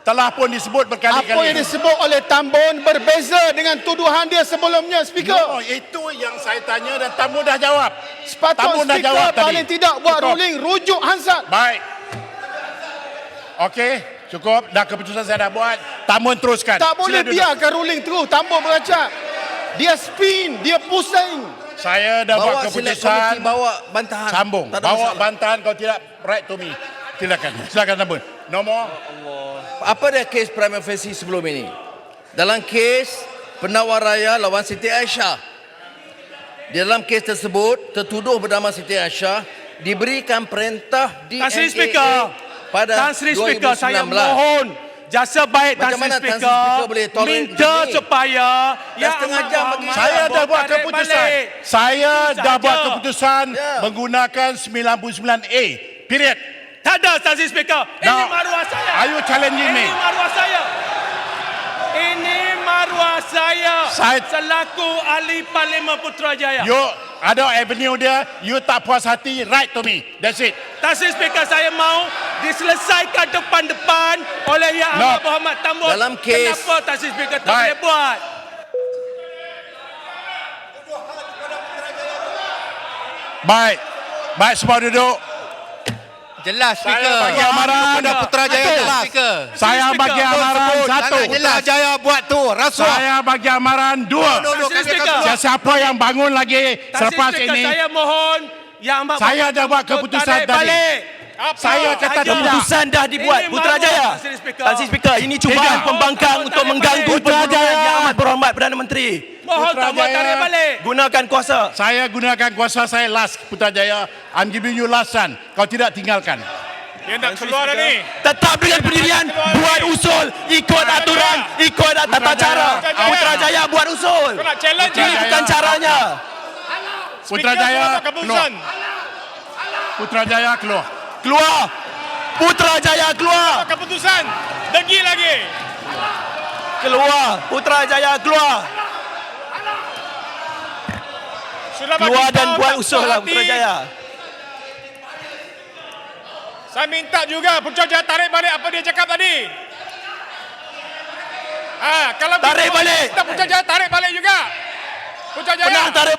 telah pun disebut berkali-kali. Apa yang disebut oleh Tambun berbeza dengan tuduhan dia sebelumnya, Speaker. No, itu yang saya tanya dan Tambun dah jawab. Sepatutnya Tambun dah Speaker jawab tadi. paling tidak buat Cukup. ruling, rujuk Hansard. Baik. Okey, cukup. Dah keputusan saya dah buat. Tambun teruskan. Tak boleh Sila duduk. biarkan ruling terus. Tambun beracak. Dia spin, dia pusing. Saya dah buat Bawa select keputusan. komiti, bawa bantahan. Sambung. Tak ada Bawa masalah. bantahan kalau tidak write to me. Silakan. Silakan Tambun. No more. Apa dia kes prima facie sebelum ini? Dalam kes pendakwa raya lawan Siti Aisyah. Di dalam kes tersebut, tertuduh bernama Siti Aisyah diberikan perintah di Tan Sri Speaker. pada Tan Sri 2019. Speaker, saya mohon jasa baik Tan Macam Sri mana Tan Sri Speaker Speaker boleh tolerate minta begini? supaya Yang setengah Amat jam Berhormat bagi Saya dah buat tarik keputusan. balik. Saya Itu dah saja. buat keputusan Ya. menggunakan 99A. Period. Tak ada Tan Sri Speaker. Ini Now, maruah saya. are you challenging me? Ini maruah saya. Ini maruah saya. Saya- Selaku ahli Parlimen Putrajaya. You ada avenue dia, you tak puas hati, write to me. That's it. Tan Sri Speaker, saya mau diselesaikan depan-depan oleh Yang No. Amat Berhormat Tambun. Dalam kes- Kenapa Tan Sri Speaker tak Baik. boleh buat? Baik. Baik, semua duduk. Jelas Saya bagi amaran. Putrajaya jelas. Saya bagi amaran satu. Putrajaya buat tu rasuah. Saya bagi amaran dua. No, Tan Sri Speaker. Siapa yang bangun lagi Tan Sri selepas Speaker, ini, saya mohon Yang Amat saya Berhormat dah buat Tambun keputusan tarik tadi. balik. Saya kata Saja. tidak. Keputusan dah dibuat. Ini Putrajaya. maruah, Tan Sri Speaker. Tan Sri Speaker, ini cubaan Tidak. Pembangkang Mohon untuk tarik mengganggu balik. perundungan Yang Amat Berhormat Perdana Menteri. Mohon Tambun Putrajaya. tarik balik. Gunakan kuasa. Saya gunakan kuasa saya last, Putrajaya. I'm giving you last chance. Kau tidak tinggalkan. Dia nak keluar dah ni. Tetap dengan pendirian, buat usul, ikut aturan, ikut tata cara. Putrajaya buat usul. Kau nak challenge Ini bukan caranya. Putrajaya keluar. Putrajaya keluar. Keluar. Putrajaya keluar. Keputusan. Degi lagi. Keluar. Putrajaya keluar. Sudah bagi Keluar dan tahu buat tak usul puas lah hati. Putrajaya. Saya minta juga Putrajaya tarik balik apa dia cakap tadi. Kalau Tarik balik. Kita Putrajaya tarik balik juga. Putrajaya. Pernah tarik.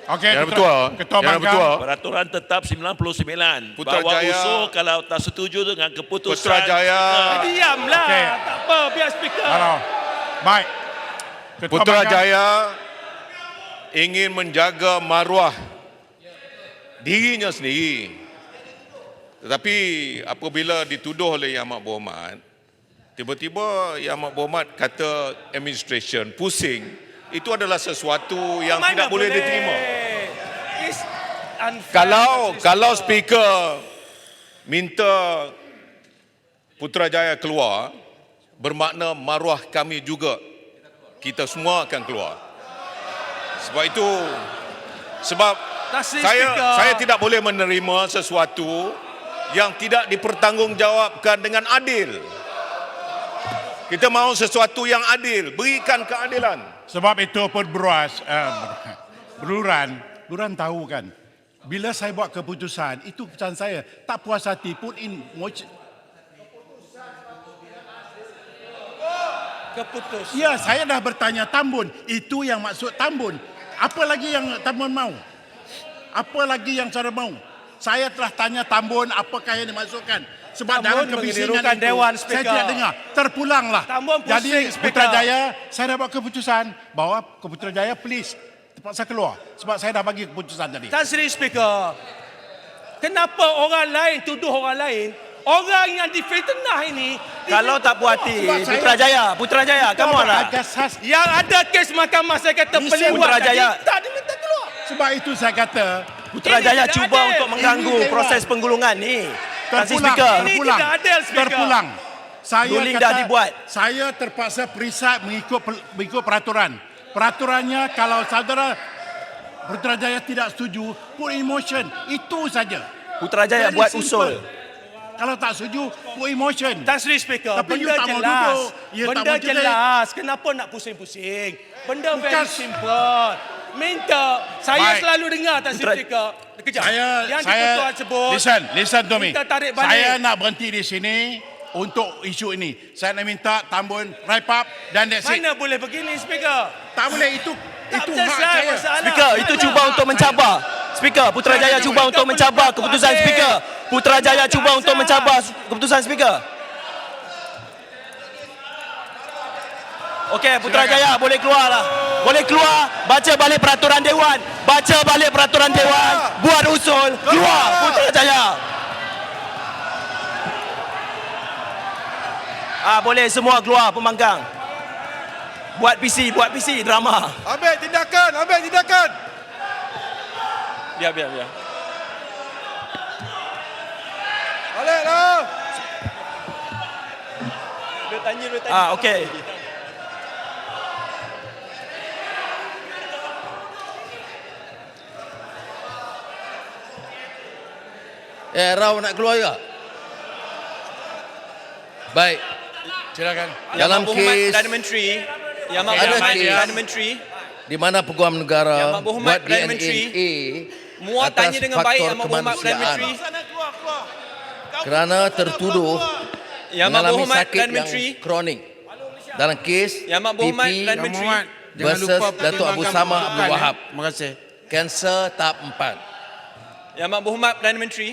Okey, Yang betul. Ketua Yang Bangkang. betul. Peraturan tetap 99. Putrajaya- Bawa usul kalau tak setuju dengan keputusan. Putrajaya- Diamlah. Okey. Tak apa, biar speaker. Halo. Baik. Ketua Bangkang. Putrajaya ingin menjaga maruah dirinya sendiri. Tetapi apabila dituduh oleh Yang Amat Berhormat, tiba-tiba Yang Amat Berhormat kata administration pusing, itu adalah sesuatu yang Mana tidak boleh diterima. It's unfair. Kalau speaker minta Putrajaya keluar, bermakna maruah kami juga, kita semua akan keluar. Sebab itu, Tasri saya speaker. tidak boleh menerima sesuatu yang tidak dipertanggungjawabkan dengan adil. Kita mahu sesuatu yang adil, berikan keadilan. Sebab itu pun Beluran tahu kan, bila saya buat keputusan, itu keputusan saya. Tak puas hati, put in motion. Keputusan. Ya, saya dah bertanya Tambun. Itu yang maksud Tambun. Apa lagi yang Tambun mau? Apa lagi yang saudara mau? Saya telah tanya Tambun apakah yang dimasukkan. Sebab dalam Tambun kebisingan mengelirukan itu, Dewan saya Speaker. tidak dengar. Terpulanglah. Tambun pusing, Jadi Speaker. Putrajaya, saya dah buat keputusan bahawa Putrajaya please terpaksa keluar. Sebab saya dah bagi keputusan tadi. Tan Sri Speaker, kenapa orang lain tuduh orang lain? Orang yang difitnah ini Kalau tak puas hati, Sebab saya- Putrajaya, come on lah. yang ada kes mahkamah saya kata Listen, pelewat Putrajaya. tadi, tak diminta keluar. Sebab itu saya kata, Putrajaya Ini tidak cuba adil. untuk mengganggu Ini proses penggulungan ni. Tansi terpulang, Speaker. Ini terpulang, tidak adil, Speaker. terpulang. Saya Ruling dah dibuat. Saya terpaksa perisai mengikut peraturan. Peraturannya kalau saudara Putrajaya tidak setuju, put in motion. Itu saja. Putrajaya Very buat simple. usul. Kalau tak setuju, put in motion. Tan Sri Speaker, Tapi you benda tak mau jelas. duduk. You tak Benda mau jerit. jelas. Kenapa nak pusing-pusing? Benda very Bukan- simple. Minta. Saya Baik. selalu dengar Tan Sri Speaker. Kejap. yang di-Pertuan sebut. Listen to me. Minta tarik balik. Saya nak berhenti di sini untuk isu ini. Saya nak minta Tambun wrap up dan that's it. Mana boleh begini, Speaker? Tak boleh, itu Tak hak selesai saya. masalah. Speaker, itu cuba untuk mencabar. Speaker, Putrajaya cuba untuk mencabar keputusan Speaker. Putrajaya cuba untuk mencabar keputusan Speaker. Okey, Putrajaya boleh keluar lah. Boleh keluar, baca balik peraturan Dewan. Baca balik peraturan Dewan. Buat usul, keluar Putrajaya. Boleh semua keluar pembangkang. Buat PC, drama. Ambil tindakan. Biar. Baliklah. Dia tanya. Okey. Rao nak keluar juga? Baik. Silakan. Dalam kes Parliamentary. Yang Ada kes Parliamentary. di mana Peguam Negara Yang Berhormat buat Parliamentary, DNA Muat atas tanya dengan baik faktor Yang Berhormat kemanusiaan Parliamentary. kerana tertuduh Yang mengalami Berhormat sakit yang Parliamentary. kronik dalam kes Yang Berhormat PP Parliamentary. versus Datuk Abu Samad Abdul Wahab. Terima kasih. Kanser tahap 4. Yang Berhormat Parliamentary.